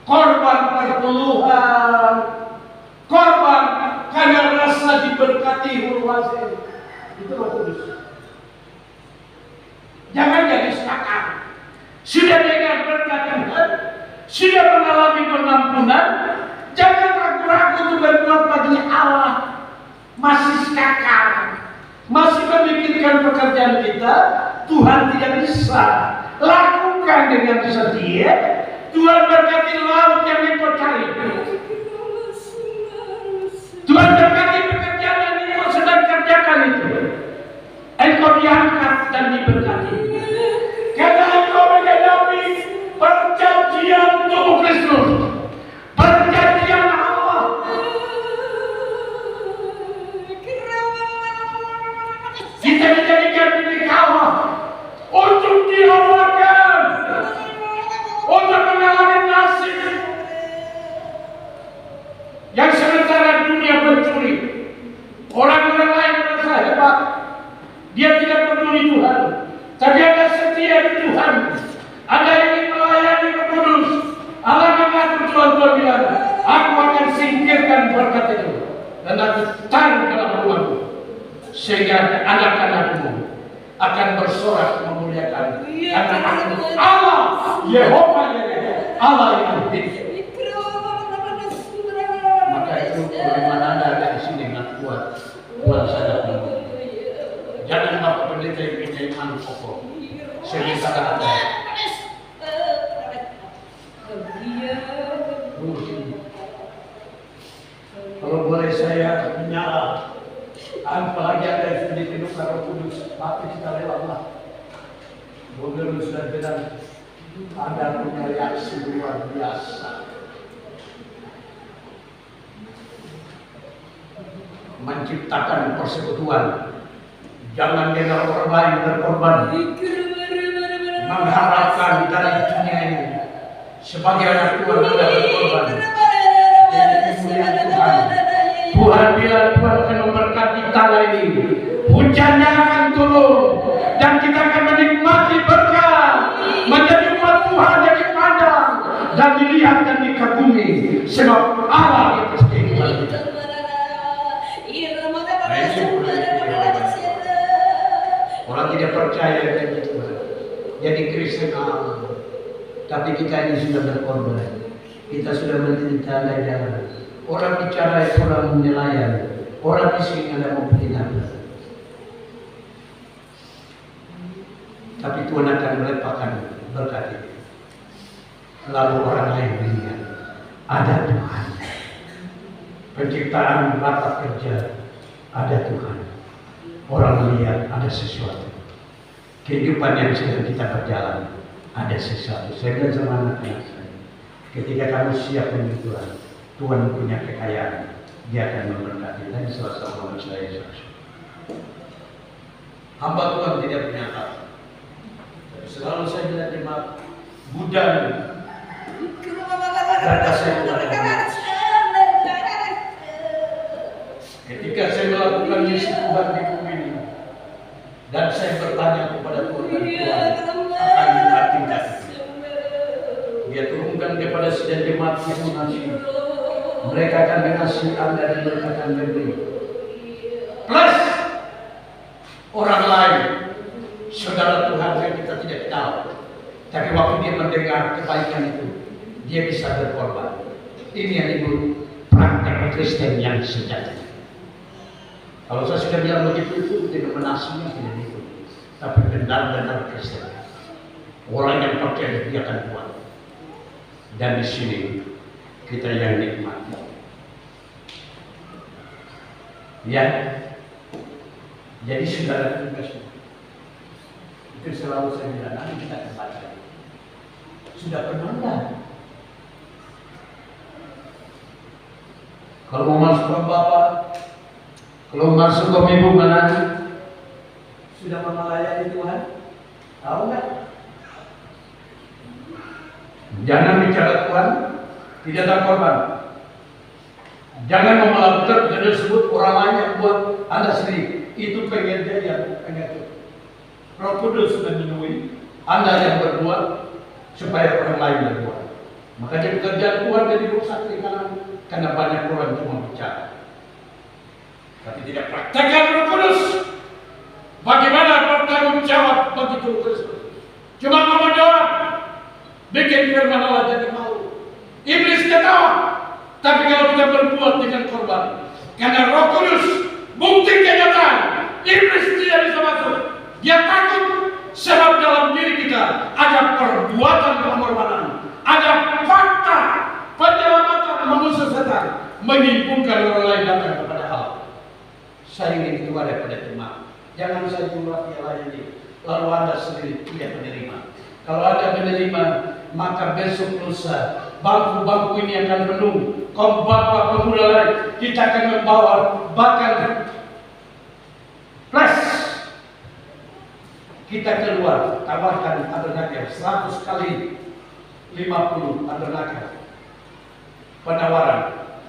Korban perpuluhan, korban karena rasa diberkati hulu hasil. Itu Roh Kudus. Jangan jadi serakah. Sudah dengar berkat Tuhan, sudah mengalami pengampunan, jangan ragu-ragu untuk berbuat bagi Allah. Masih sekakar, masih memikirkan pekerjaan kita, Tuhan tidak bisa. Lakukan dengan setia. Tuhan berkati laut yang engkau cari. Tuhan berkati pekerjaan yang engkau sedang kerjakan itu. Engkau diangkat dan diberkati. Karena engkau menggenapi perjanjian tubuh Kristus, perjanjian Allah. Kita dijadikan milik Allah untuk diamalkan, untuk mengalami nasib yang sementara dunia mencuri. Orang-orang lain merasa hebat, dia tidak peduli Tuhan, tapi Anda setia di Tuhan. Anda ingin melayani Roh Kudus. Allah mengatur Tuhan bilang, aku akan singkirkan berkat itu dan aku taruh dalam rumahmu, sehingga anak-anakmu akan bersorak memuliakan. Karena aku Allah, Yehova Yireh, Allah yang hidup. Maka itu bagaimana Anda ada di sini dengan kuat, Tuhan sadar. Jangan Bapak Pendeta yang punya iman kokoh. Saya mintakan Anda. Kalau boleh saya menyala, apalagi Anda yang sudah dipenuhi Roh Kudus, hati kita lewatlah. Gubernur sudah bilang, Anda punya reaksi luar biasa. Menciptakan persekutuan. Jangan dengar orang lain berkorban, mengharapkan dari dunia ini sebagai anak Tuhan sudah berkorban. Jadi kemuliaan Tuhan. Tuhan bilang Tuhan akan memberkati tanah ini. Hujannya akan turun dan kita akan menikmati berkat, menjadi umat Tuhan yang dipandang dan dilihat dan dikagumi sebab Allah di atas kehidupan kita. Orang tidak percaya dengan Tuhan, jadi Kristen tapi kita ini sudah berkorban, kita sudah menderita jalan. Orang bicara, orang menelayan, orang miskin ada mau berhina. Tapi Tuhan akan melepaskan berkat itu. Lalu orang lain melihat ada Tuhan. Penciptaan lapangan kerja ada Tuhan. Orang melihat ada sesuatu. Kehidupan yang sedang kita berjalan ada sesuatu. Saya bilang sama anak-anak saya, ketika kamu siap dengan Tuhan, Tuhan punya kekayaan, Dia akan memberkati. Dan salah satu saya hamba Tuhan tidak punya harta. Selalu saya bilang jemaat Buddha, data saya ketika saya melakukan misi Tuhan di bumi ini, dan saya bertanya kepada Tuhan, akan mengertikan. Dia turunkan kepada sedang jemaat yang mengasihi. Mereka akan mengasihi Anda dan mereka akan memberi. Plus orang lain, saudara Tuhan yang kita tidak tahu, tapi waktu dia mendengar kebaikan itu, dia bisa berkorban. Ini yang disebut praktek Kristen yang sejati. Kalau saya sudah bilang begitu itu tidak menasinya tidak itu, tapi benar-benar Kristen. Orang yang percaya dia akan kuat. Dan di sini kita yang nikmati. Ya, jadi saudara tugas itu selalu saya bilang nanti kita akan baca. Sudah pernah enggak? Kalau mau masuk ke Bapak, kalau masuk ke Ibu mana? Sudah melayani Tuhan? Tahu nggak? Jangan bicara Tuhan, tidak ada korban. Jangan melakukan tidak disebut orang lain yang buat Anda sendiri. Itu pengertian yang pengertian. Roh Kudus memenuhi Anda yang berbuat supaya orang lain berbuat. Makanya pekerjaan Tuhan jadi rusak di kanan karena banyak orang cuma bicara, tapi tidak praktekkan Roh Kudus. Bagaimana bertanggung jawab bagi Roh Kudus? Cuma ngomong doang, bikin firman Allah jadi malu. Iblis ketawa, tapi kalau kita berbuat dengan korban, karena Roh Kudus bukti kenyataan, iblis tidak bisa masuk. Dia takut sebab dalam diri kita ada perbuatan pengorbanan, ada fakta penyelamatan manusia setan, menyimpulkan orang lain datang kepada Allah. Saya ingin itu ada pada jemaat. Jangan saya jumlah yang lain ini. lalu Anda sendiri tidak menerima. Kalau Anda menerima, maka besok lusa bangku-bangku ini akan penuh. Kaum bapak pemuda lain, kita akan membawa bahkan plus kita keluar, tawarkan Adonai 100 kali 50 Adonai penawaran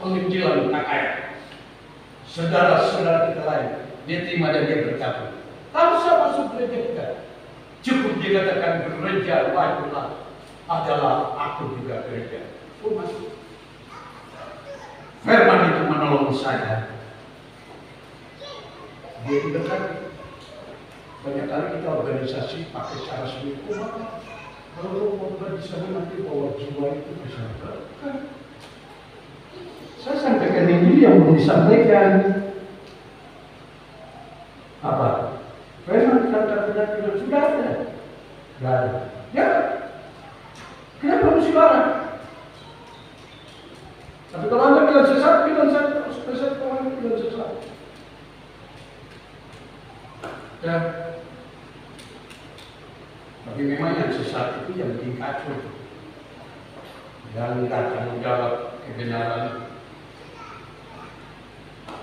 penginjilan KKR. Saudara-saudara kita lain, dia terima dan dia berkata, tahu siapa masuk gereja kita? Cukup dikatakan gereja Baiklah adalah aku juga gereja. Oh, masuk. Firman itu menolong saya. Dia berkata, banyak kali kita organisasi pakai cara sendiri. Oh, maka kalau mau bisa nanti bawa jiwa itu bisa berkah. Saya sampaikan ini yang mau disampaikan. Apa? Firman kata-kata sudah ada. Tidak ada. Ya. Kenapa mesti larang? Tapi kalau Anda bilang sesat, bilang saya terus sesat, kalau Anda bilang sesat. Ya. Tapi memang yang sesat itu yang bikin kacau. Yang tidak tanggung jawab kebenaran,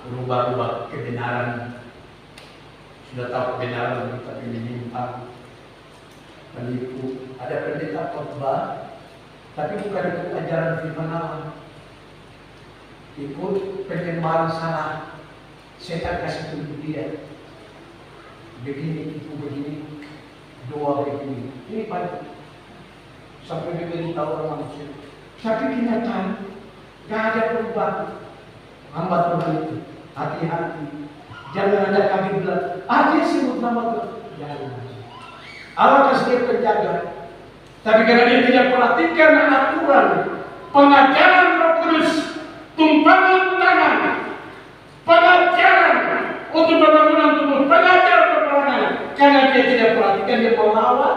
berubah-ubah kebenaran, sudah tahu kebenaran tapi menyimpang, menipu. Ada pendeta khotbah, tapi bukan ikut ajaran firman Allah, ikut penyembahan salah. Setan kasih tunjuk dia, begini itu begini, doa begini. Ini banyak sampai diberitahu orang manusia. Tapi kenyataan gak ada perubahan. Hamba Tuhan itu hati-hati, jangan ada kami bilang dia sebut nama Tuhan. Jangan. Allah kasih dia penjaga. Tapi karena dia tidak perhatikan aturan pengajaran Roh Kudus, tumpangan tangan, pengajaran untuk pembangunan tubuh, pengajaran peperangan, karena dia tidak perhatikan, dia melawan,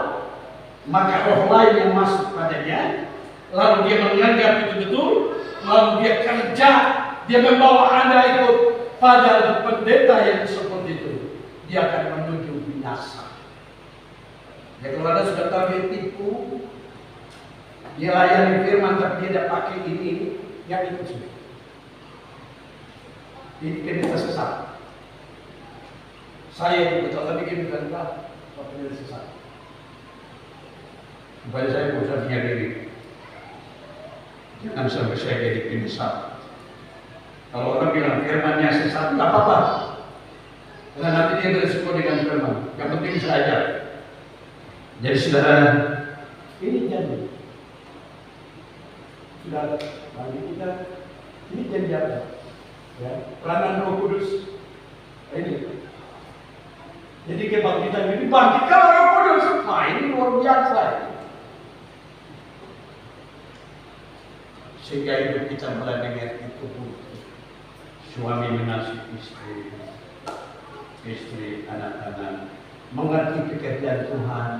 maka roh lain yang masuk padanya, lalu dia menganggap itu betul, lalu dia kerja, dia membawa Anda ikut pada pendeta yang seperti itu, dia akan menuju binasa. Ya, kalau Anda sudah tahu dia tipu, dia layani firman tapi dia tidak pakai ini, yang itu sudah. Ini kita sesat. Saya itu betul tapi kita bukan tapi dia sesat. Supaya saya bisa menyadari, jangan sampai saya jadi penyesat. Kalau orang bilang firmannya sesat, tidak apa-apa. Karena nanti dia beresiko dengan firman. Yang penting saya ajar. Jadi saudara, ini janji. Sudah bagi kita, ini janji apa? Ya, peranan Roh Kudus. Ini. Jadi kebangkitan ini bangkitkan Roh Kudus. Nah, ini luar biasa. Sehingga hidup kita mulai mengerti tubuh. Suami mengasihi istri, anak-anak, mengerti pekerjaan Tuhan.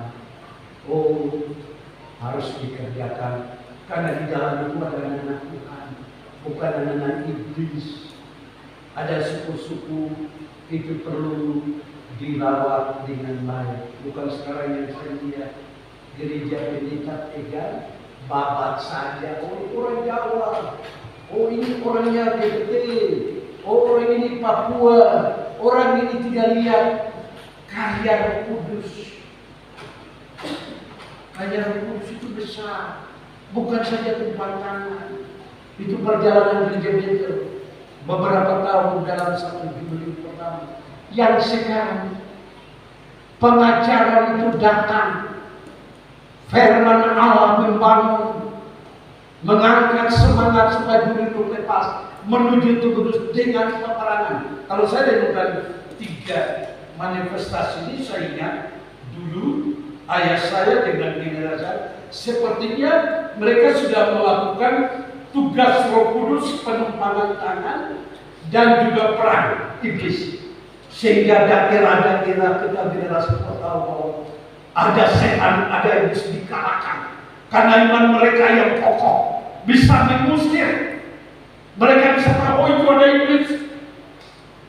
Oh, harus dikerjakan karena di dalam itu ada anak Tuhan, bukan anak iblis. Ada suku-suku itu perlu dirawat dengan baik. Bukan sekarang yang saya lihat gereja pendeta pegang babat saja. Oh, orang Jawa. Oh, ini orangnya GPT. Oh, orang ini Papua. Orang ini tidak lihat karya Roh Kudus. Karya Roh Kudus itu besar. Bukan saja tumpang tangan. Itu perjalanan gereja beberapa tahun dalam satu jubilee pertama. Yang sekarang pengajaran itu datang. Firman Allah membangun, mengangkat semangat supaya diri itu lepas menuju itu kudus dengan peperangan. Kalau saya lakukan 3 manifestasi ini, saya ingat dulu ayah saya dengan generasi saya, sepertinya mereka sudah melakukan tugas Roh Kudus, penumpangan tangan dan juga perang iblis, sehingga daerah-daerah kita generasi tahu bahwa ada setan, ada iblis dikalahkan karena iman mereka yang kokoh bisa mengusir. Mereka bisa tahu itu ada iblis.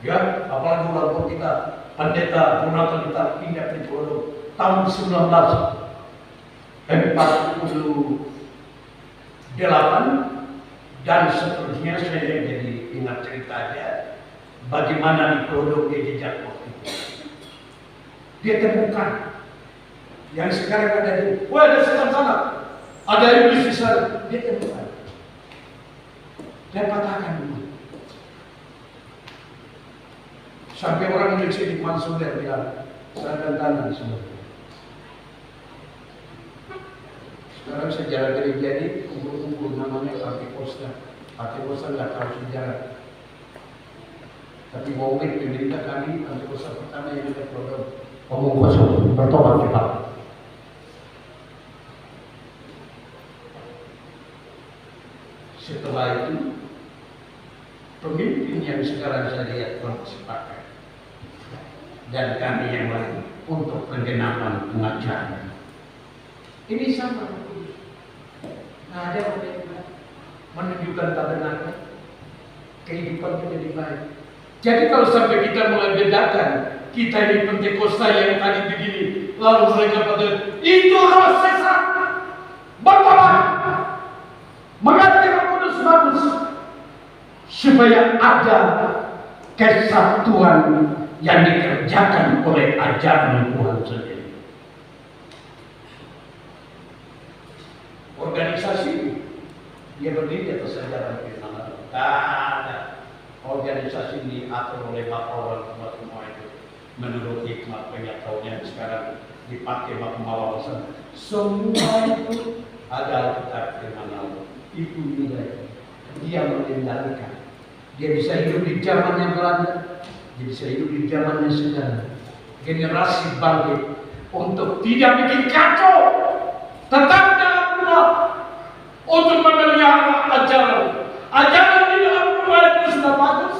Ya, apalagi walaupun kita pendeta, Jonathan kita pindah ke Jolo, tahun 1948 dan seterusnya. Saya jadi ingat ceritanya bagaimana ditodong dia jejak waktu itu. Dia temukan yang sekarang ada di, wah ada setan sana, ada iblis di sana. Dia temukan, dia patahkan dulu. Sampai orang Indonesia di Mansuder bilang, saya tangan semua. Sekarang sejarah gereja ini kumpul-kumpul namanya Pantekosta. Pantekosta nggak tahu sejarah. Tapi mungkin pemerintah kami Pantekosta pertama yang ada program omong kosong bertobat cepat. Setelah itu pemimpin yang sekarang saya lihat sepakat dan kami yang lain untuk penggenapan pengajaran. Ini sama. Nah, ada menunjukkan tabernakel kehidupan menjadi baik. Jadi kalau sampai kita mulai bedakan, kita ini Pentekosta yang tadi begini, lalu mereka pada itu roh sesat, bertobat, mengerti Roh Kudus bagus, supaya ada kesatuan yang dikerjakan oleh ajaran Tuhan sendiri. Organisasi dia berdiri atas ajaran firman Allah. Ada organisasi ini diatur oleh Bapak orang semua itu menurut hikmat pengetahuan yang sekarang dipakai Bapak Mawasan. Semua itu ada Alkitab firman Allah. Itu nilai dia mengendalikan. Dia bisa hidup di zamannya Belanda, dia bisa hidup di zamannya sekarang. Generasi bangkit untuk tidak bikin kacau, tetap dalam rumah, untuk memelihara ajaran di dalam rumah itu sudah bagus,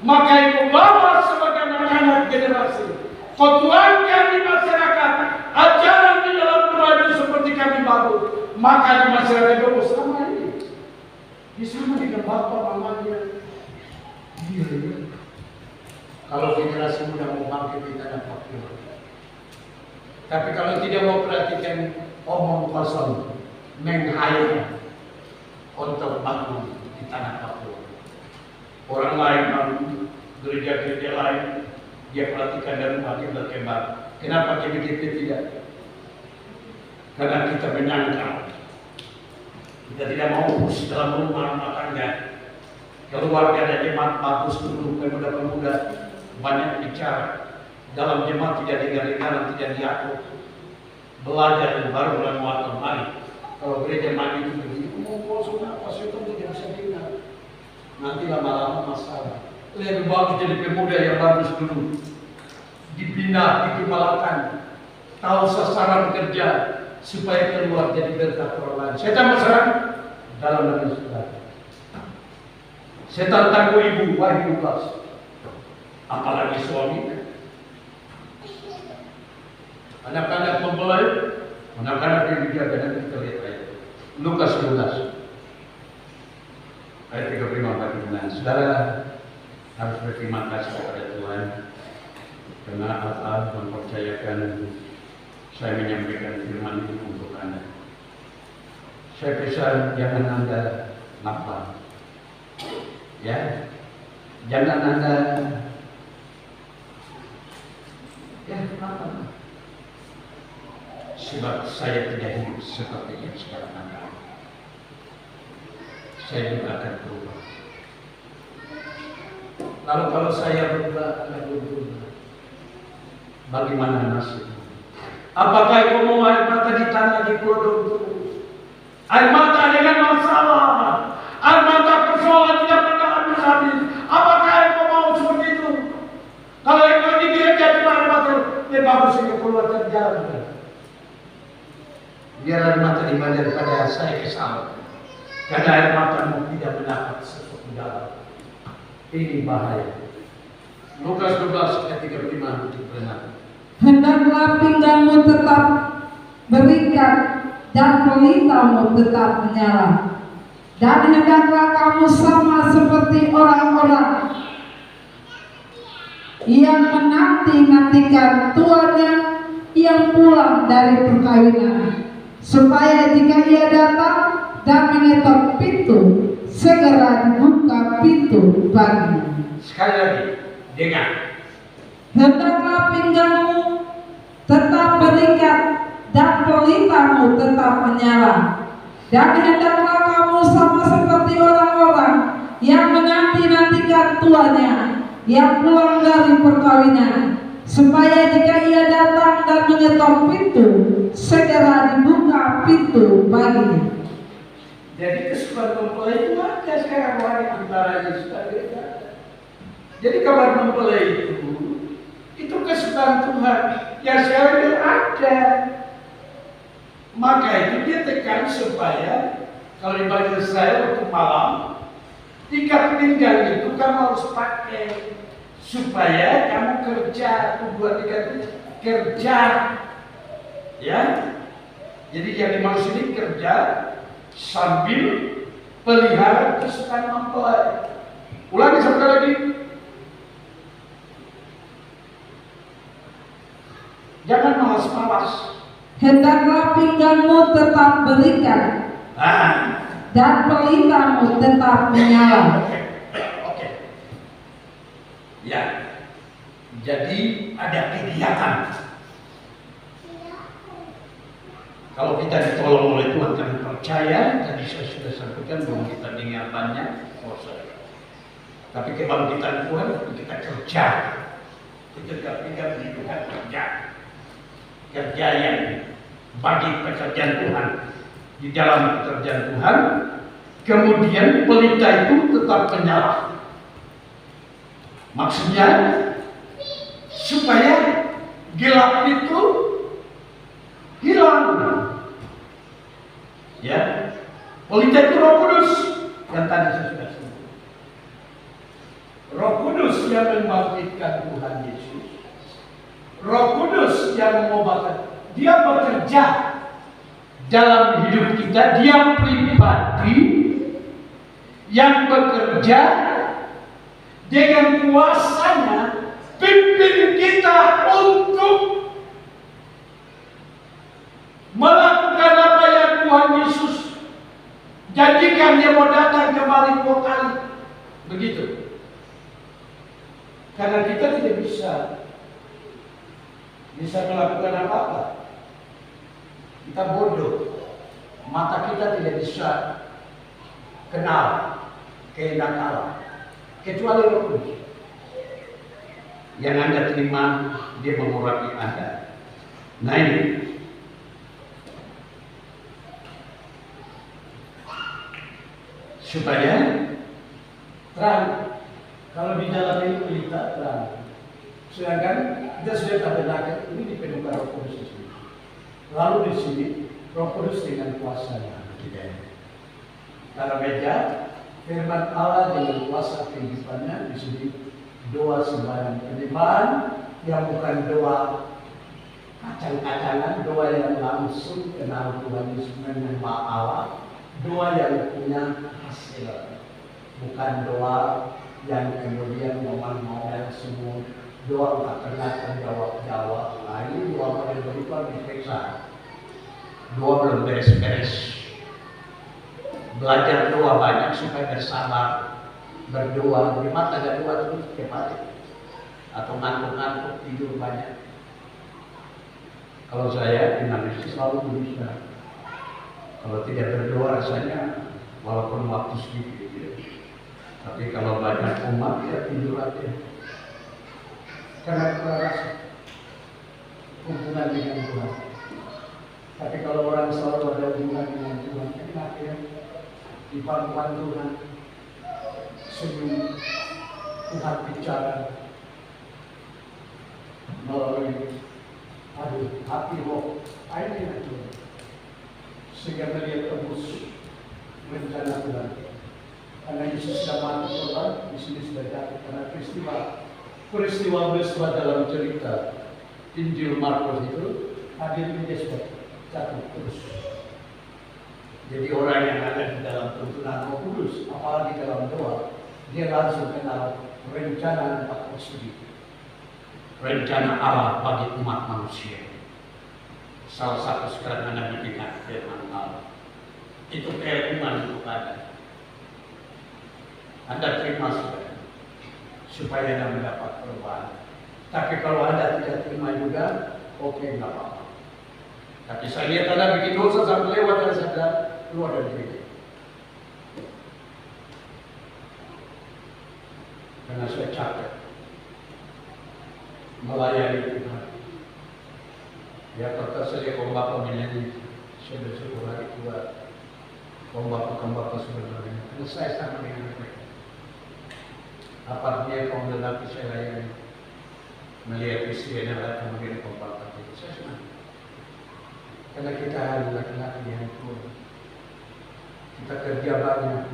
maka itu bawa sebagai anak-anak generasi, kau tuangkan di masyarakat ajaran di dalam rumah itu seperti kami bagus, maka di masyarakat itu sama ini, sama dengan bapak mamanya. Iya. Kalau generasi muda mau bangkit kita dapat wakil. Tapi kalau tidak mau perhatikan omong kosong, menghayal untuk bangun di tanah Papua. Orang lain bangun, gereja-gereja lain, dia perhatikan dan makin berkembang. Kenapa kita tidak? Karena kita menyangkal. Kita tidak mau fokus dalam rumah tangga. Keluarga dan jemaat bagus dulu, pemuda-pemuda banyak bicara. Dalam jemaat tidak dengar-dengar, tidak diatur. Belajar dan baru mulai muat kembali. Kalau gereja maju itu begini, kosong apa sih itu tidak bisa dengar. Nanti lama-lama masalah. Lebih bagus jadi pemuda yang bagus dulu. Dibina, dikepalakan, tahu sasaran kerja supaya keluar jadi berkat orang lain. Setan masalah dalam nama saudara. Setan tangguh ibu, Wahyu 12. Apalagi suami. Anak-anak mempelai, anak-anak yang dijaga, dan kita lihat ayat Lukas 12 ayat 35 bagaimana. Saudara harus berterima kasih kepada Tuhan karena Allah mempercayakan saya menyampaikan firman ini untuk Anda. Saya pesan jangan Anda lapar, ya, jangan Anda lapar. Sebab saya tidak hidup seperti yang sekarang Anda. Saya juga akan berubah. Lalu kalau saya berubah, Anda berubah. Bagaimana nasib? Apakah kau mau air mata di tanah di pelodong? Air mata dengan masalah, air mata persoalan tidak pernah habis-habis. Apakah kau mau seperti itu? Kalau kau di gereja cuma air mata, dia bagus ini keluar dari jalan. Biar air mata di mana daripada saya kesal. Karena air matamu tidak mendapat sesuatu dalam. Ini bahaya. Lukas 12 ayat 35 benar.
Hendaklah pinggangmu tetap berikat dan pelitamu tetap menyala. Dan hendaklah kamu sama seperti orang-orang yang menanti-nantikan tuannya yang pulang dari perkawinan, supaya jika ia datang dan mengetok pintu, segera dibuka pintu baginya.
Sekali lagi, dengar.
Hendaklah pinggangmu tetap berikat dan pelitamu tetap menyala, dan hendaklah kamu sama seperti orang-orang yang menanti-nantikan tuannya yang pulang dari perkawinan, supaya jika ia datang dan mengetok pintu, segera dibuka pintu baginya.
Jadi kesukaan mempelai itu ada sekarang orang antara Yesus dan Beda. Jadi kabar mempelai itu kesukaan Tuhan yang sekarang itu ada. Maka itu dia tekan supaya kalau di bagi Israel waktu malam, ikat pinggang itu kamu harus pakai supaya kamu kerja, tubuh ikat itu kerja, ya. Jadi yang dimaksud ini kerja sambil pelihara kesukaan mempelai. Ulangi sekali lagi. Jangan malas-malas.
Hendaklah pinggangmu tetap berikat dan pelitamu tetap menyala.
Oke. Ya. Jadi ada kegiatan. Kalau kita ditolong oleh Tuhan kami percaya, tadi saya sudah sampaikan bahwa kita dengar banyak proses. Tapi kebangkitan Tuhan itu kita kerja. Kita bukan kerja. Kerja yang bagi pekerjaan Tuhan. Di dalam pekerjaan Tuhan, kemudian pelita itu tetap menyala. Maksudnya supaya gelap itu hilang. Ya, pelita itu Roh Kudus yang tadi saya sudah sebut. Roh Kudus yang membangkitkan Tuhan Yesus. Roh Kudus yang mengubahkan. Dia bekerja dalam hidup kita. Dia pribadi yang bekerja dengan kuasanya, pimpin kita untuk melakukan apa yang Tuhan Yesus janjikan. Dia mau datang kembali 2 kali. Begitu. Karena kita tidak bisa melakukan apa-apa. Kita bodoh. Mata kita tidak bisa kenal kehendak Allah kecuali Roh Kudus. Yang Anda terima, dia mengurapi Anda. Nah ini supaya terang. Kalau di dalam ini pelita terang. Sedangkan kita sudah tabernakel ini dipenuhkan Roh Kudus di sini. Lalu di sini Roh Kudus dengan kuasanya. Karena beda firman Allah dengan kuasa kehidupannya di sini doa sembahyang penyembahan yang bukan doa kacang-kacangan, doa yang langsung kenal Tuhan Yesus, menyembah Allah, doa yang punya hasil, bukan doa yang kemudian ngomong-ngomong semua. Doa tak kelihatan jawab-jawab. Nah ini doa model berupa diperiksa. Doa belum beres-beres. Belajar doa banyak supaya bersabar, berdoa. Memang ada doa terus cepat atau ngantuk-ngantuk tidur banyak. Kalau saya dinamisnya selalu bisa. Kalau tidak berdoa rasanya walaupun waktu sedikit. Tapi kalau banyak umat ya tidur aja. Karena rasa hubungan dengan Tuhan. Tapi kalau orang selalu ada hubungan dengan Tuhan, akhirnya di pangkuan Tuhan, senyum Tuhan bicara melalui hati roh, airnya Tuhan, sehingga melihat tembus rencana Tuhan. Karena Yesus sudah mati korban, di sini sudah jatuh karena peristiwa dalam cerita Injil Markus itu hadirnya dia sudah jatuh terus. Jadi orang yang ada di dalam tuntunan Roh Kudus, apalagi dalam doa, dia langsung kenal rencana 4 sudi, rencana Allah bagi umat manusia. Salah satu sekarang Anda mendengar firman Allah. Itu keilmuan kepada Anda terima saudara, supaya Anda mendapat perubahan. Tapi kalau Anda tidak terima juga, oke, nggak apa-apa. Tapi saya lihat Anda bikin dosa sampai lewat dan sadar, keluar dari diri. Karena saya capek melayani Tuhan. Ya kata saya kalau Bapak menyanyi, saya bersyukur hari tua. Kalau Bapak sebenarnya, karena saya sama dengan mereka. Apa dia kalau lelaki saya layani, melihat istri yang ada kemudian Bapak itu saya senang. Karena kita hari laki-laki yang tua, kita kerja banyak,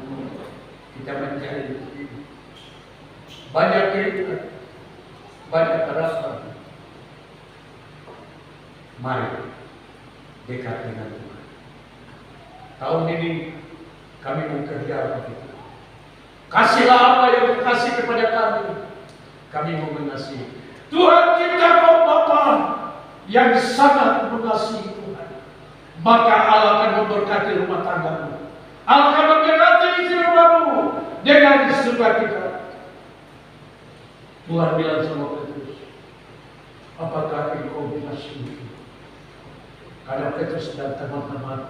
kita mencari banyak keringat, banyak rasa. Mari dekat dengan Tuhan. Tahun ini kami bekerja apa kita? Kasihlah apa yang dikasih kepada kami. Kami mau mengasihi. Tuhan kita kau Bapa yang sangat mengasihi Tuhan. Maka Allah akan memberkati rumah tanggamu. Allah akan memberkati istri rumahmu dengan sukacita. Tuhan bilang sama Petrus, apakah engkau bisa sendiri? Karena Petrus dan teman-teman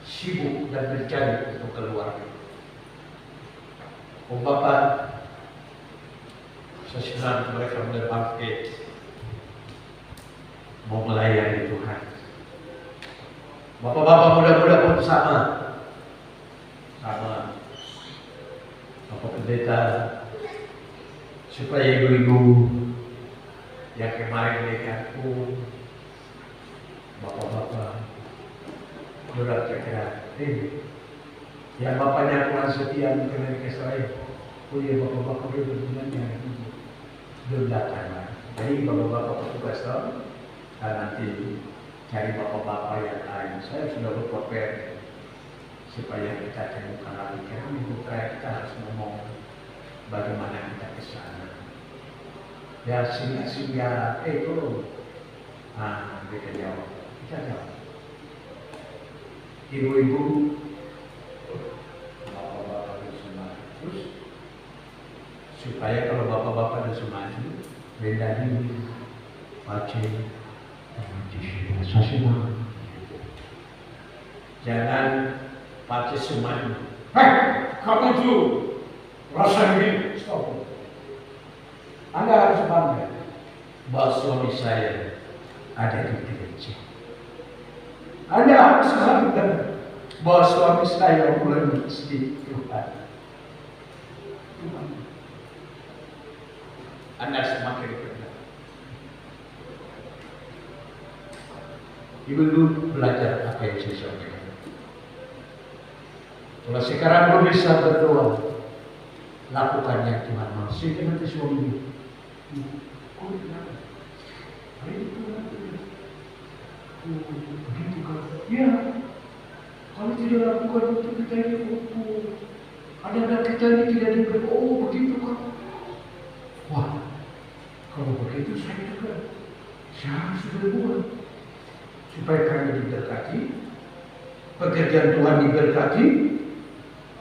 sibuk dan mencari untuk keluarga. Oh Bapak, saya senang mereka mulai bangkit, mau melayani Tuhan. Bapak-bapak muda-muda pun sama Bapak Pendeta, supaya ibu-ibu yang kemarin dekatku, bapak-bapak, sudah kira yang bapaknya kurang setia mungkin ke saya. Oh iya, bapak-bapak itu sebenarnya belum datang. Jadi bapak-bapak petugas tahu, dan nanti cari bapak-bapak yang lain. Saya sudah berprepare supaya kita temukan lagi. Karena minggu terakhir kita harus ngomong bagaimana kita ke sana. Ya singgah itu, mereka jawab, kita jawab. Ibu-ibu, bapak-bapak harus maju, supaya kalau bapak-bapak harus maju, beda ini, wajib, jangan pakai semuanya. Kamu itu rasa ini, stop. Anda harus bangga bahwa suami saya ada di gereja. Anda harus bangga bahwa suami saya mulai mengasihi Tuhan. Anda semakin benar. Ibu dulu belajar apa yang saya sampaikan. Kalau sekarang belum bisa berdoa, lakukan yang Tuhan mau. Sehingga nanti suami oh kenapa? Hari itu begitu kan? Ya, kalau tidak lakukan untuk kita ini anak-anak kita ini tidak diberi. Oh begitu kan? Wah, kalau begitu saya juga harus berbuat supaya kami diberkati, pekerjaan Tuhan diberkati,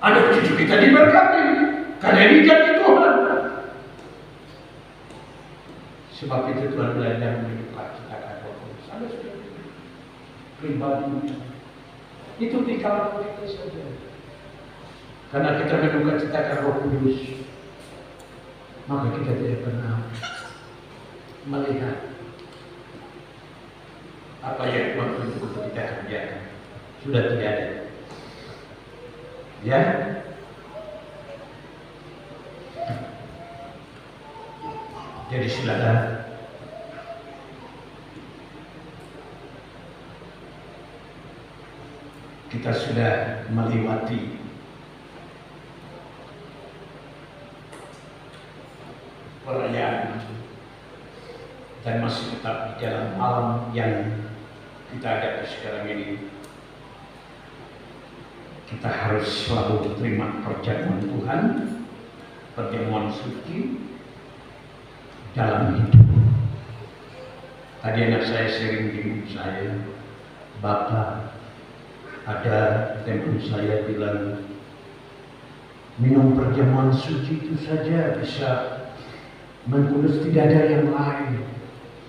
anak cucu kita diberkati, karena ini janji Tuhan. Sebab itu Tuhan belajar menyukai kita kan Bapak. Saya sudah pribadi itu di kalangan kita saja. Karena kita menyukai kita kan Roh Kudus, maka kita tidak pernah melihat apa yang Tuhan tunjuk untuk kita kerjakan. Sudah tidak ada. Ya. Jadi silakan kita sudah melewati perayaan dan masih tetap di dalam alam yang kita hadapi sekarang ini. Kita harus selalu terima perjamuan Tuhan, perjamuan suci dalam hidup. Tadi anak saya sering bingung saya, Bapak, ada teman saya bilang, minum perjamuan suci itu saja bisa mengurus, tidak ada yang lain.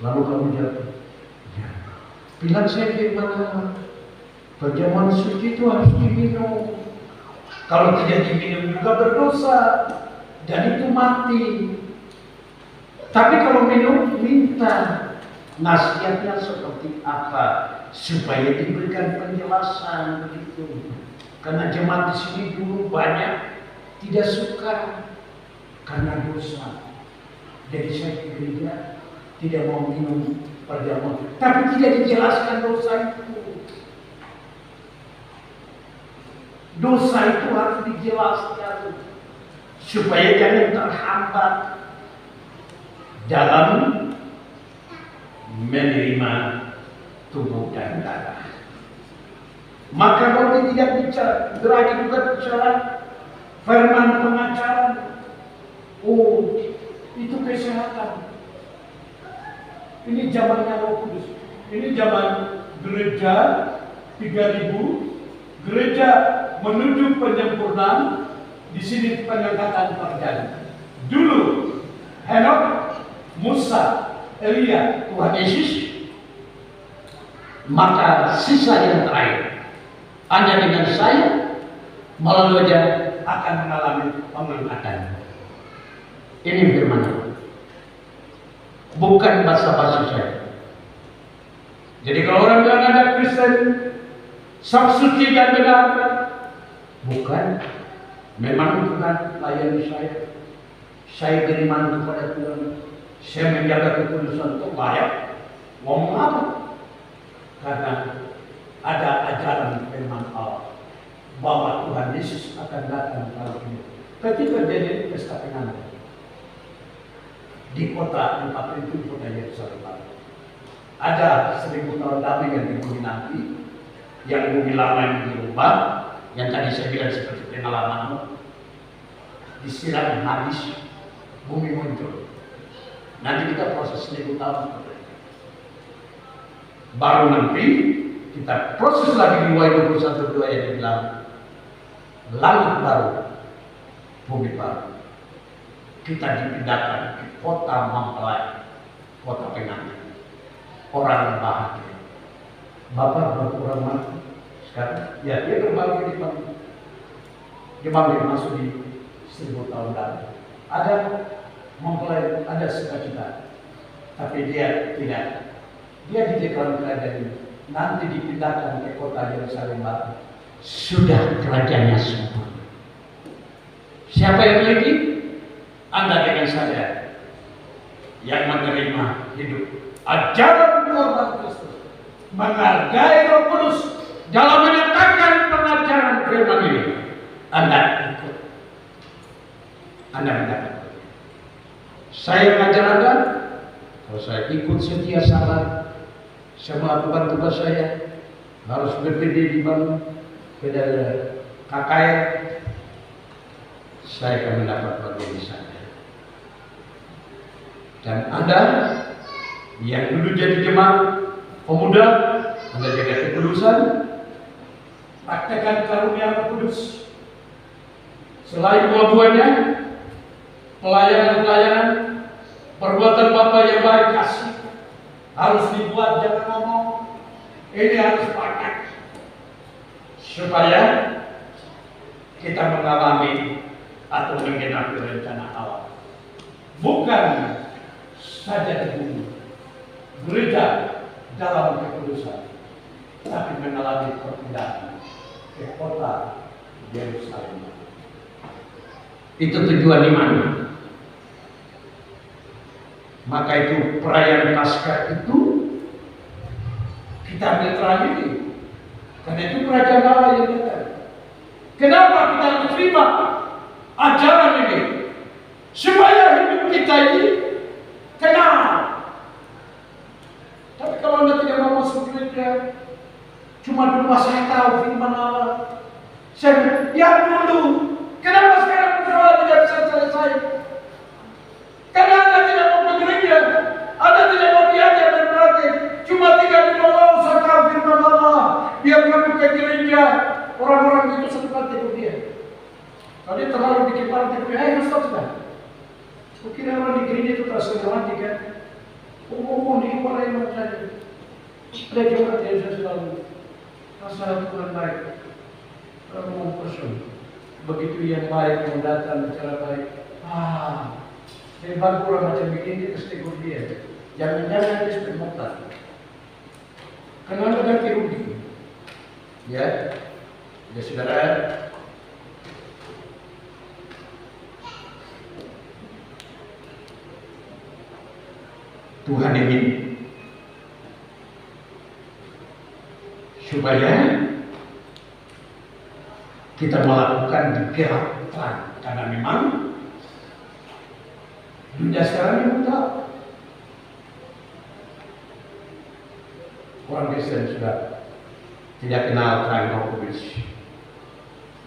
Lalu kamu jawab, ya. Bilang saya gimana? Perjamuan suci itu harus diminum. Kalau tidak diminum juga berdosa dan itu mati. Tapi kalau minum, minta. Nasihatnya seperti apa supaya diberikan penjelasan begitu. Karena jemaat di sini dulu banyak tidak suka karena dosa. Jadi saya ke gereja tidak mau minum perjamuan, tapi tidak dijelaskan dosa itu. Dosa itu harus dijelaskan supaya jangan terhambat dalam menerima tubuh dan darah. Maka kalau tidak bicara, lagi juga bicara firman pengajaran, oh itu kesehatan. Ini zamannya Roh Kudus. Ini zaman gereja 3000, gereja menuju penyempurnaan. Di sini pengangkatan terjadi. Dulu Henok, Musa, Elia, Tuhan Yesus, maka sisa yang terakhir Anda dengan saya melalui wajah akan mengalami pengangkatan. Ini firman Allah, bukan basa-basi saya. Jadi kalau orang bilang ada Kristen sang suci dan benar, bukan. Memang Tuhan layani saya. Saya beriman kepada Tuhan. Saya menjaga kekudusan untuk layak. Ngomong apa? Karena ada ajaran firman Allah bahwa Tuhan Yesus akan datang kalau ini. Ketika terjadi pesta pengantin di kota 47 kota Yerusalem, ada 1000 tahun damai yang dibumi nanti, yang bumi lama yang dirubah, yang tadi saya bilang seperti pengalaman, disiram habis, bumi muncul. Nanti kita proses 1000 tahun seperti itu. Baru nanti kita proses lagi di Wahyu 21:2 yang dibilang langit baru, bumi baru. Kita dipindahkan ke kota mempelai, kota pengantin, orang bahagia. Bapak berkurang mati sekarang, ya dia kembali dipanggil. Dia panggil masuk di 1000 tahun lalu. Ada mempelai, ada sukacita, tapi dia tidak. Dia dideklarasi kerajaan nanti dipindahkan ke kota Yerusalem Baru. Sudah kerajaannya sempurna. Siapa yang memiliki? Anda dengan saya yang menerima hidup ajaran korban Kristus, menghargai Roh Kudus dalam menyatakan pengajaran firman ini. Anda ikut, Anda mendapat. Saya mengajar Anda, kalau saya ikut setia sabar, saya melakukan tugas saya, harus berdiri di bawah KKR, saya akan mendapat bagian di sana. Dan Anda yang dulu jadi jemaat pemuda, Anda jaga kekudusan, praktekkan karunia Roh Kudus. Selain buah-buahnya, pelayanan-pelayanan, perbuatan Bapa yang baik, kasih harus dibuat, jangan ngomong. Ini harus praktek supaya kita mengalami atau menggenapi rencana Allah. Bukan saja di bumi, gereja dalam kekudusan, tapi mengalami perpindahan ke kota Yerusalem. Itu tujuan iman. Maka itu perayaan Paskah itu kita ambil terakhir ini, karena itu kerajaan Allah yang datang. Kenapa kita harus terima ajaran ini? Supaya hidup kita ini kenal. Tapi kalau Anda tidak mau masuk gereja, cuma dulu saya tahu firman Allah, saya yang dulu. Kenapa sekarang persoalan tidak bisa selesai? Karena Anda tidak mau ke gereja, Anda tidak mau diajar dan berarti cuma tinggal di bawah usaha firman Allah. Kalau dia terlalu bikin partai, stop sudah. Kukira orang di gereja itu terasa romantik kan? Ngomong di kepala yang saja. Ada juga dia selalu rasa Tuhan baik. Ngomong person. Begitu yang baik mau datang bicara baik. Hebat orang macam begini dia pasti ikut dia. Jangan-jangan dia sudah motor. Kenapa ganti rugi? Ya, saudara. Tuhan ingin supaya kita melakukan digerakkan, karena memang dunia sekarang ini mudah. Orang Kristen sudah tidak kenal terang Roh Kudus.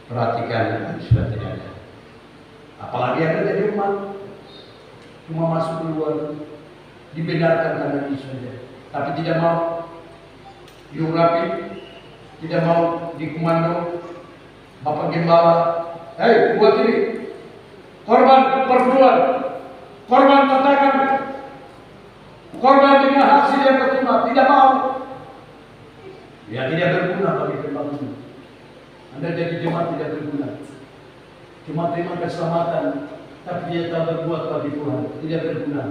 Perhatikan, sudah tidak ada. Apalagi ada dari umat, cuma masuk keluar, dibenarkan karena ini saja. Tapi tidak mau hidup rapi, tidak mau dikomando. Bapak Gembala, buat ini korban perburuan, korban tantangan, korban dengan hasil yang terima, tidak mau. Ya tidak berguna bagi jemaat ini. Anda jadi jemaat tidak berguna. Cuma terima keselamatan, tapi dia tak berbuat bagi Tuhan, tidak berguna.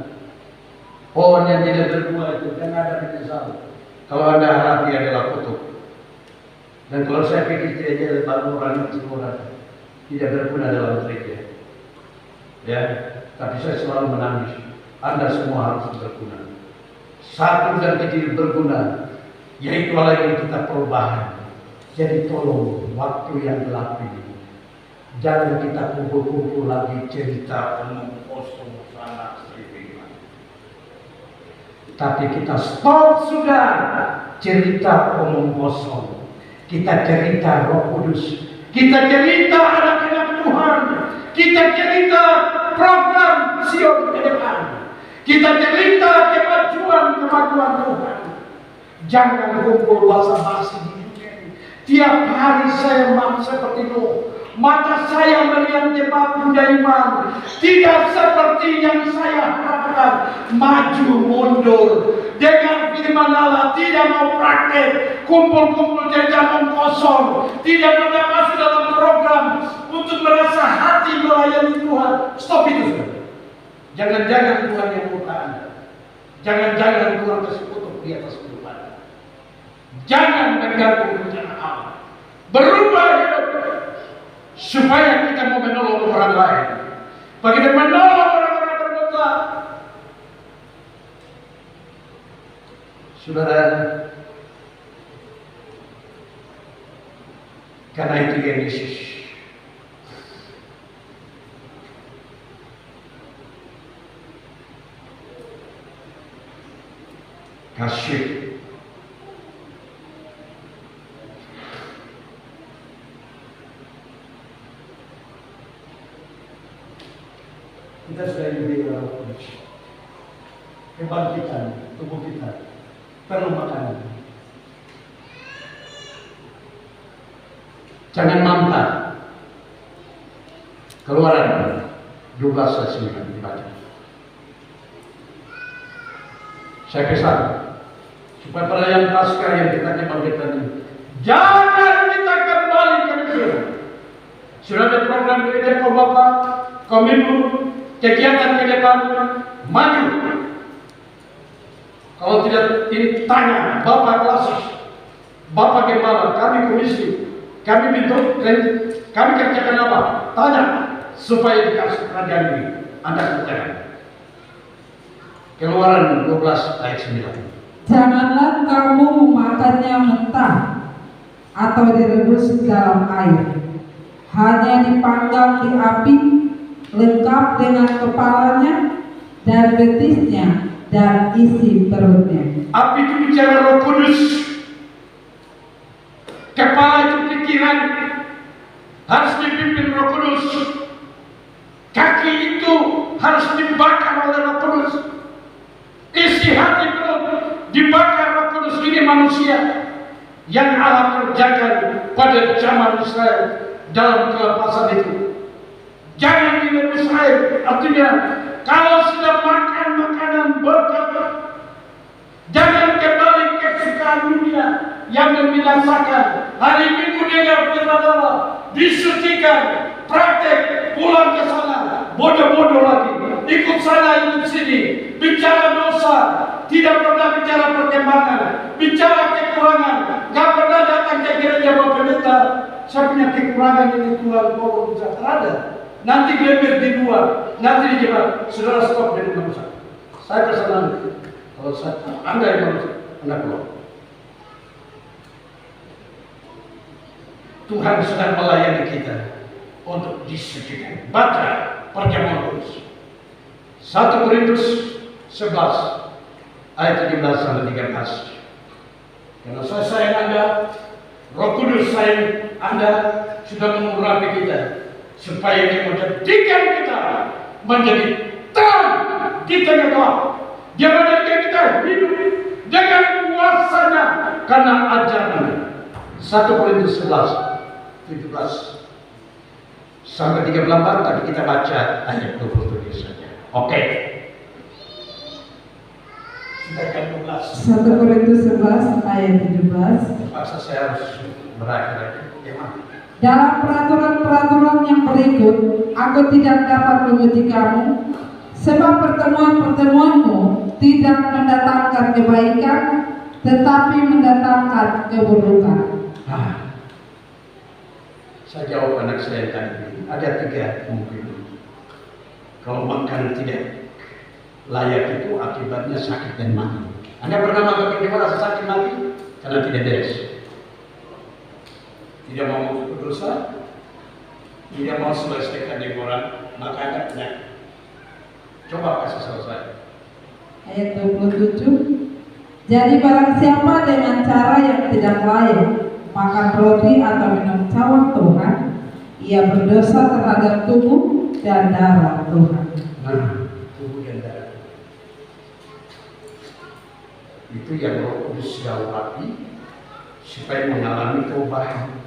Pohon yang tidak berbuah itu kan ada menyesal. Kalau Anda hati adalah kutuk. Dan kalau saya pikir tidak jadi baluran tidak berguna dalam gereja. Ya, tapi saya selalu menangis. Anda semua harus berguna. Satu dan kecil berguna, yaitu hal yang kita perubahan. Jadi tolong waktu yang gelap ini, jangan kita kumpul-kumpul lagi cerita omong kosong sana sini. Tapi kita stop sudah cerita omong kosong. Kita cerita Roh Kudus. Kita cerita anak-anak Tuhan. Kita cerita program Sion ke depan. Kita cerita kemajuan Tuhan. Jangan kumpul basa-basi di dunia. Tiap hari saya seperti Nuh. Mata saya melihat jemaat muda iman tidak seperti yang saya harapkan, maju mundur dengan firman Allah, tidak mau praktek, kumpul-kumpul jajanan kosong, tidak pernah masuk dalam program untuk merasa hati melayani Tuhan. Stop itu sudah. Jangan-jangan Tuhan yang murka Anda. Jangan-jangan Tuhan kasih kutuk di atas kehidupan. Jangan mengganggu rencana Allah. Berubah hidup supaya kita mau menolong orang lain. Bagaimana menolong orang-orang berdosa? Saudara, karena itu yang Yesus kasih kita sudah diberi Roh Kudus. Kebangkitan tubuh kita perlu makanan. Jangan mampat. Keluaran 12:9 dibaca. Saya pesan supaya perayaan Paskah yang kita kebangkitan ini jangan kita kembali ke Mesir. Sudah ada program gereja kau Bapak, kau Minggu, kegiatan ke depan, maju. Kalau tidak ini tanya Bapak Klasis, Bapak Gembala, kami komisi, kami bentuk, kami kerjakan apa? Tanya supaya dikasih kerajaan ini. Anda kerjakan. Keluaran 12:9.
Janganlah kamu memakannya mentah atau direbus dalam air, hanya dipanggang di api, lengkap dengan kepalanya dan betisnya dan isi perutnya.
Api itu bicara Roh Kudus. Kepala itu pikiran, harus dipimpin Roh Kudus. Kaki itu harus dibakar oleh Roh Kudus. Isi hati perut dibakar Roh Kudus. Ini manusia yang Allah kerjakan pada zaman Israel dalam kelepasan itu. Artinya, kalau sudah makan makanan berkat, jangan kembali ke kesukaan dunia yang membinasakan. Hari Minggu dengar firman Allah, disucikan, praktek, pulang ke sana, bodoh-bodoh lagi, ikut sana, ikut sini, bicara dosa, tidak pernah bicara perkembangan, bicara kekurangan, gak pernah datang ke gereja Bapak Pendeta. Saya punya kekurangan ini Tuhan, pokok bisa terada. Nanti geber di luar, nanti di jemaat, saudara stop dari rumah saya ke sana. Kalau saya, Anda yang manusia, Anda keluar. Tuhan sedang melayani kita untuk disucikan. Baca perjamuan kudus. 1 Korintus 11 ayat 17 sampai 13. Karena saya sayang Anda, Roh Kudus sayang Anda, sudah mengurapi kita supaya Dia menjadikan kita menjadi terang di tengah gelap. Dia menjadikan kita hidup dengan kuasanya karena ajaran. 1 Korintus 11 17 sampai 34, tapi kita baca ayat 27 saja. Oke. Sudah jam 12.
1 Korintus 11 ayat 17.
Masa saya harus berakhir.
Dalam peraturan-peraturan yang berikut, aku tidak dapat memuji kamu, sebab pertemuan-pertemuanmu tidak mendatangkan kebaikan, tetapi mendatangkan keburukan.
Nah, saya jawab anak saya tadi, ada 3 mungkin. Kalau makan tidak layak itu akibatnya sakit dan mati. Anda pernah makan merasa sakit mati? Karena tidak beres. Tidak mau berdosa, tidak mau selesaikan dengan orang, maka Anda penyakit. Coba kasih selesai.
Ayat 27. Jadi barang siapa dengan cara yang tidak layak makan roti atau minum cawan Tuhan, ia berdosa terhadap tubuh dan darah Tuhan.
Nah, tubuh dan darah itu yang Roh Kudus urapi supaya mengalami perubahan.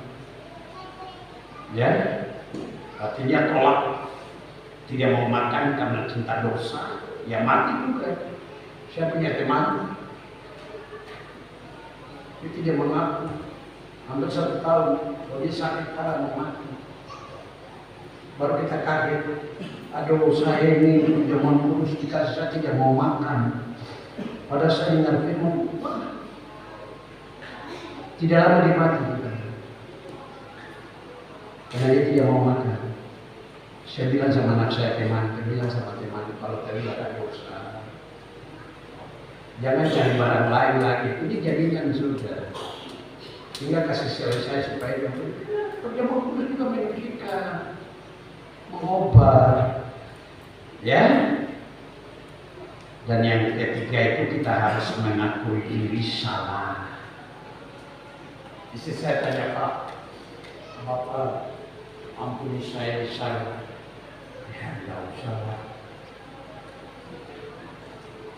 Ya, artinya tolak, tidak mau makan karena cinta dosa, ya mati juga. Saya punya teman, dia tidak mengaku, hampir 1 tahun, kalau dia sakit parah mau mati. Baru kita kaget, aduh saya ini zaman kurus dikasih saya tidak mau makan. Pada saya dengar firman, tidak lama dia mati. Karena dia tidak mau makan. Saya bilang sama anak saya teman, kalau tadi ada dosa, jangan cari barang lain lagi. Ini jadikan surga. Tinggal kasih selesai supaya dia perjamuan kudus juga menyucikan, mengobat, ya. Dan yang ketiga itu kita harus mengakui diri salah. Istri saya tanya, Pak, Bapak ampuni saya salah. Ya, tidak usah.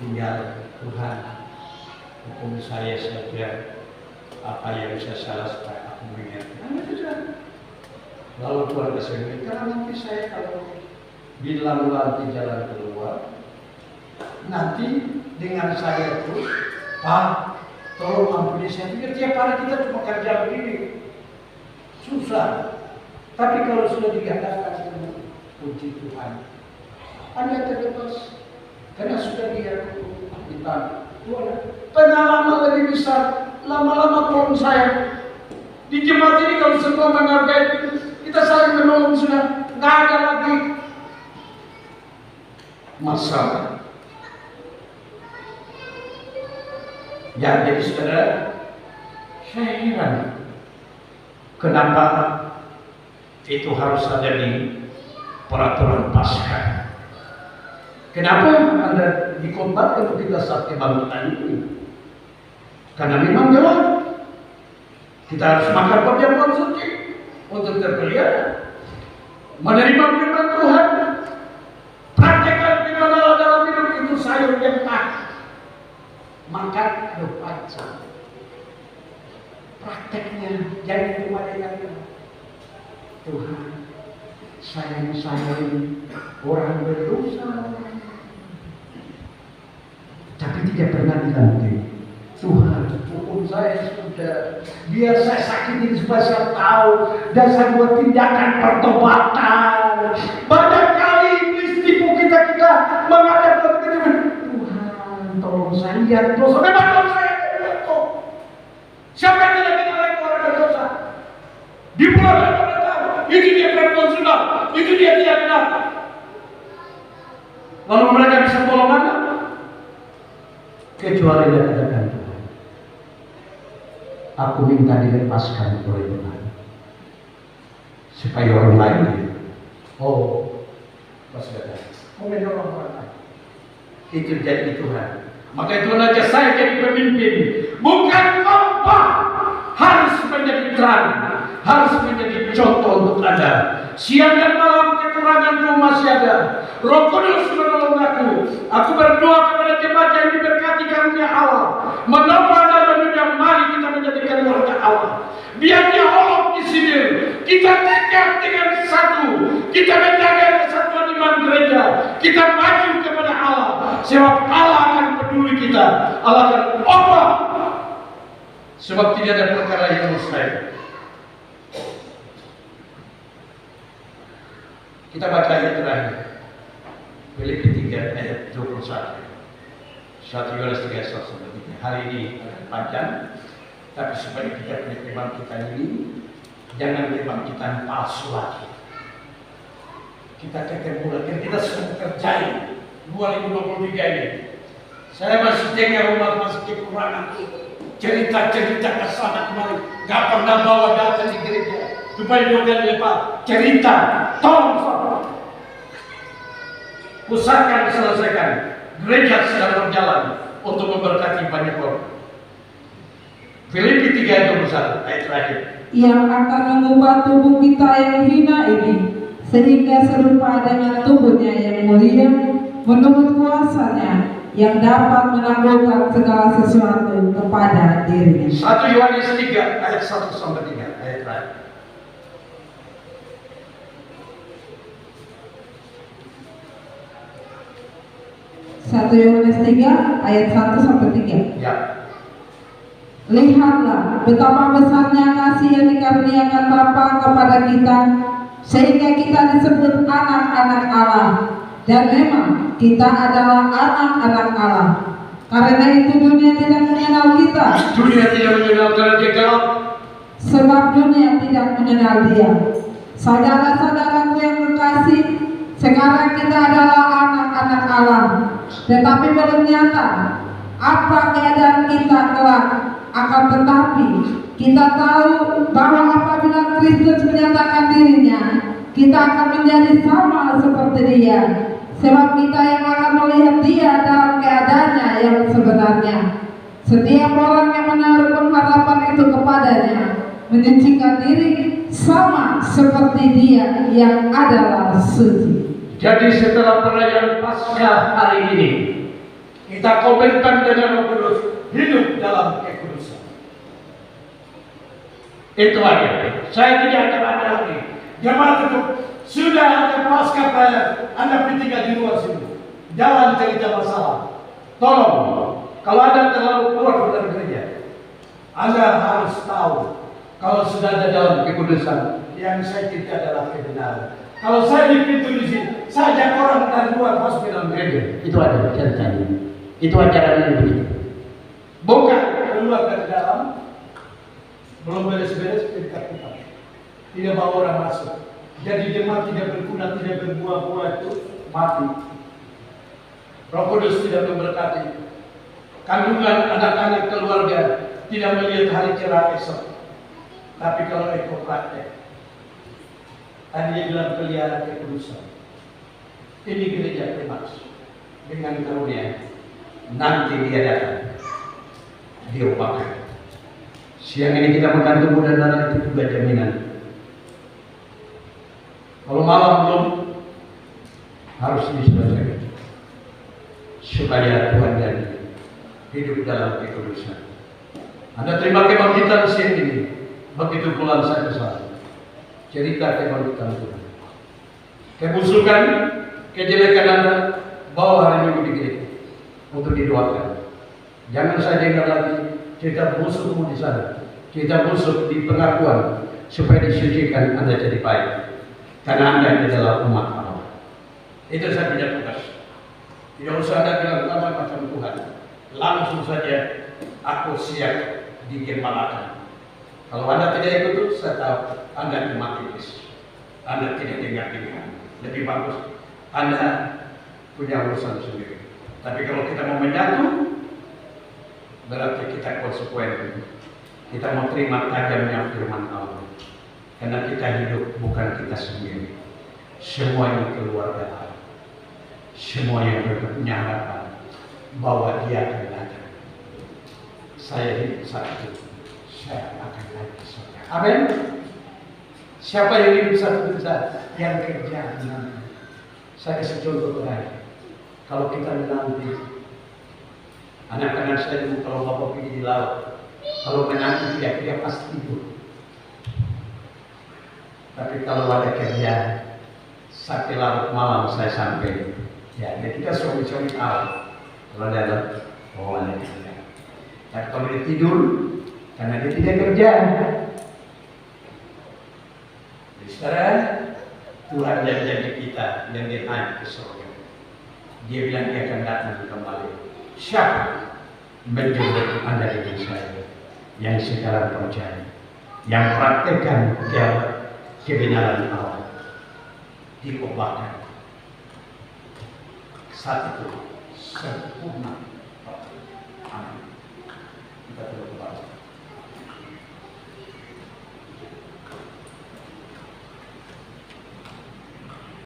Tinggal Tuhan hukum saya saja, apa yang saya salah supaya aku mengerti. Lalu Tuhan kasih, karena nanti saya kalau bilang nanti jalan keluar, nanti dengan saya terus, Pak, tolong ampuni saya. Pikir tiap hari kita cuma kerja begini, susah. Tapi kalau sudah dikatakan, puji Tuhan, Anda terbebas karena sudah dia ditanya. Tuhan, pengalaman lebih besar. Lama-lama tolong saya di jemaat ini, kalau semua menghargai kita saling menolong, sudah nggak ada lagi masalah. Ya, jadi saudara, saya heran kenapa itu harus ada di peraturan Paskah. Kenapa Anda dikhotbahkan untuk kita saat kebangkitan ini? Karena memang jelas kita harus makan perjamuan suci untuk terpelihara, menerima firman Tuhan, praktekkan firman Allah dalam hidup itu sayur yang tak makan berbaca. Prakteknya jangan cuma dengan Tuhan. Saya ini orang berdosa. Tapi tidak pernah bilang, Tuhan, hukum saya sudah. Biar saya sakitin supaya saya tahu. Dan saya buat tindakan pertobatan. Banyak kali iblis tipu kita menghadap Tuhan. Tuhan, tolong saya lihat dosa. Memang dosa yang berdosa. Siapa yang tidak kenal orang berdosa? Di bulan yang tahu. Itu dia perempuan sunnah. Itu dia tidak kenal. Lalu mereka bisa tolong mana? Kecuali dia katakan, Tuhan, aku minta dilepaskan oleh Tuhan supaya orang lain dia. Oh, masih ada. Mau menolong orang lain. Itu jadi Tuhan. Maka Tuhan aja saya jadi pemimpin. Bukan khotbah, harus menjadi terang, harus menjadi contoh untuk Anda. Siang dan malam kekuranganku masih ada. Roh Kudus menolong aku. Aku berdoa kepada jemaat yang diberkati karunia Allah. Menopang dan menunjang, mari kita menjadikan keluarga Allah. Biar dia holok di sini. Kita tegak dengan satu. Kita menjaga kesatuan iman gereja. Kita maju kepada Allah. Sebab Allah akan peduli kita. Allah akan obah. Sebab tidak ada perkara yang mustahil. Kita baca ayat terakhir. Filipi 3 ayat 21. 1 Yohanes 3:1-3. Hari ini panjang, tapi supaya kita punya kebangkitan ini, jangan kebangkitan palsu lagi. Kita ketemu lagi, kita sedang kerjain 2023 ini. Saya masih dengar rumah masih kekurangan, cerita-cerita kesana kemari, gak pernah bawa data di gereja. Supaya dia lepas cerita, tolong usahakan diselesaikan. Gereja sedang berjalan untuk memberkati banyak orang. Filipi 3 ayat 21 ayat terakhir.
Yang akan mengubah tubuh kita yang hina ini sehingga serupa dengan tubuhnya yang mulia menurut kuasanya yang dapat menaklukkan segala sesuatu kepada dirinya.
1 Yohanes 3 ayat 1-3 ayat terakhir.
1 Yohanes 3 ayat 1-3.
Ya.
Lihatlah betapa besarnya kasih yang dikaruniakan Bapa kepada kita, sehingga kita disebut anak-anak Allah. Dan memang kita adalah anak-anak Allah. Karena itu dunia tidak mengenal kita.
Dunia tidak mengenal karena dia gelap.
Sebab dunia tidak mengenal Dia. Saudara-saudaraku yang terkasih, sekarang kita adalah anak-anak Allah. Tetapi belum nyata apa keadaan kita kelak. Akan tetapi kita tahu bahwa apabila Kristus menyatakan dirinya, kita akan menjadi sama seperti Dia. Sebab kita yang akan melihat Dia dalam keadaannya yang sebenarnya. Setiap orang yang menaruh pengharapan itu kepadanya menyucikan diri sama seperti Dia yang adalah suci.
Jadi setelah perayaan Paskah hari ini, kita komitmen dengan Roh Kudus hidup dalam kekudusan. Itu aja. Saya tidak akan ada lagi. Jemaat itu sudah ada Paskah perayaan. Anda bertiga di luar sini. Jangan cerita masalah. Tolong, kalau Anda terlalu keluar dari gereja, Anda harus tahu kalau sudah ada dalam kekudusan, yang saya cerita adalah kebenaran. Kalau saya di pintu di sini, saya ajak orang dari luar masuk ke dalam gereja. Itu ada ceritanya. Itu ajaran begitu. Bukan keluar dari dalam, belum beres-beres dekat kita. Tidak bawa orang masuk. Jadi jemaat tidak berguna, tidak berbuah-buah itu mati. Roh Kudus tidak memberkati. Kandungan anak-anak keluarga tidak melihat hari cerah esok. Tapi kalau ekor praktek, tadi dia bilang pelihara kekudusan. Ini gereja Kemaks dengan karunia. Nanti dia datang, dia upakan. Siang ini kita makan tubuh dan darah itu juga jaminan. Kalau malam belum, harus diselesaikan supaya Tuhan dan hidup dalam kekudusan. Anda terima kebangkitan siang ini. Begitu pulang saya ke sana, cerita kebangkitan Tuhan. kebusukan, kejelekan Anda, bawa hari Minggu di gereja untuk didoakan. Jangan saja ingat lagi cerita busukmu di sana, cerita busuk di pengakuan, supaya disucikan Anda jadi baik. Karena Anda adalah umat Allah. Itu saya punya tugas. Tidak usah Anda bilang macam Tuhan. Langsung saja aku siap digembalakan. Kalau Anda tidak ikut, saya tahu Anda mati Yesus. Anda tidak dengar pilihan. Lebih bagus Anda punya urusan sendiri. Tapi kalau kita mau menyatu, berarti kita konsekuen. Kita mau terima tajamnya firman Allah. Karena kita hidup bukan kita sendiri. Semuanya keluarga Allah. Semua yang punya harapan bahwa Dia akan datang. Saya hidup satu, saya akan naik ke surga. Amin. Siapa yang hidup satu besar? Yang kerja nanti. Saya kasih contoh terakhir. Kalau kita menanti, anak-anak saya dulu kalau bapak pergi di laut, kalau menanti dia pasti tidur. Tapi kalau ada kerja, sampai larut malam saya sampai. Ya, kita suami-suami tahu kalau ada kerja. Tapi kalau dia tidur, karena dia tidak kerja. Jadi sekarang Tuhan janji kita yang dia naik ke surga. Dia bilang dia akan datang kembali. Siapa menjemput Anda dengan saya yang sekarang percaya, yang praktekkan kebenaran Allah, dikobarkan satu sempurna. Amin. Kita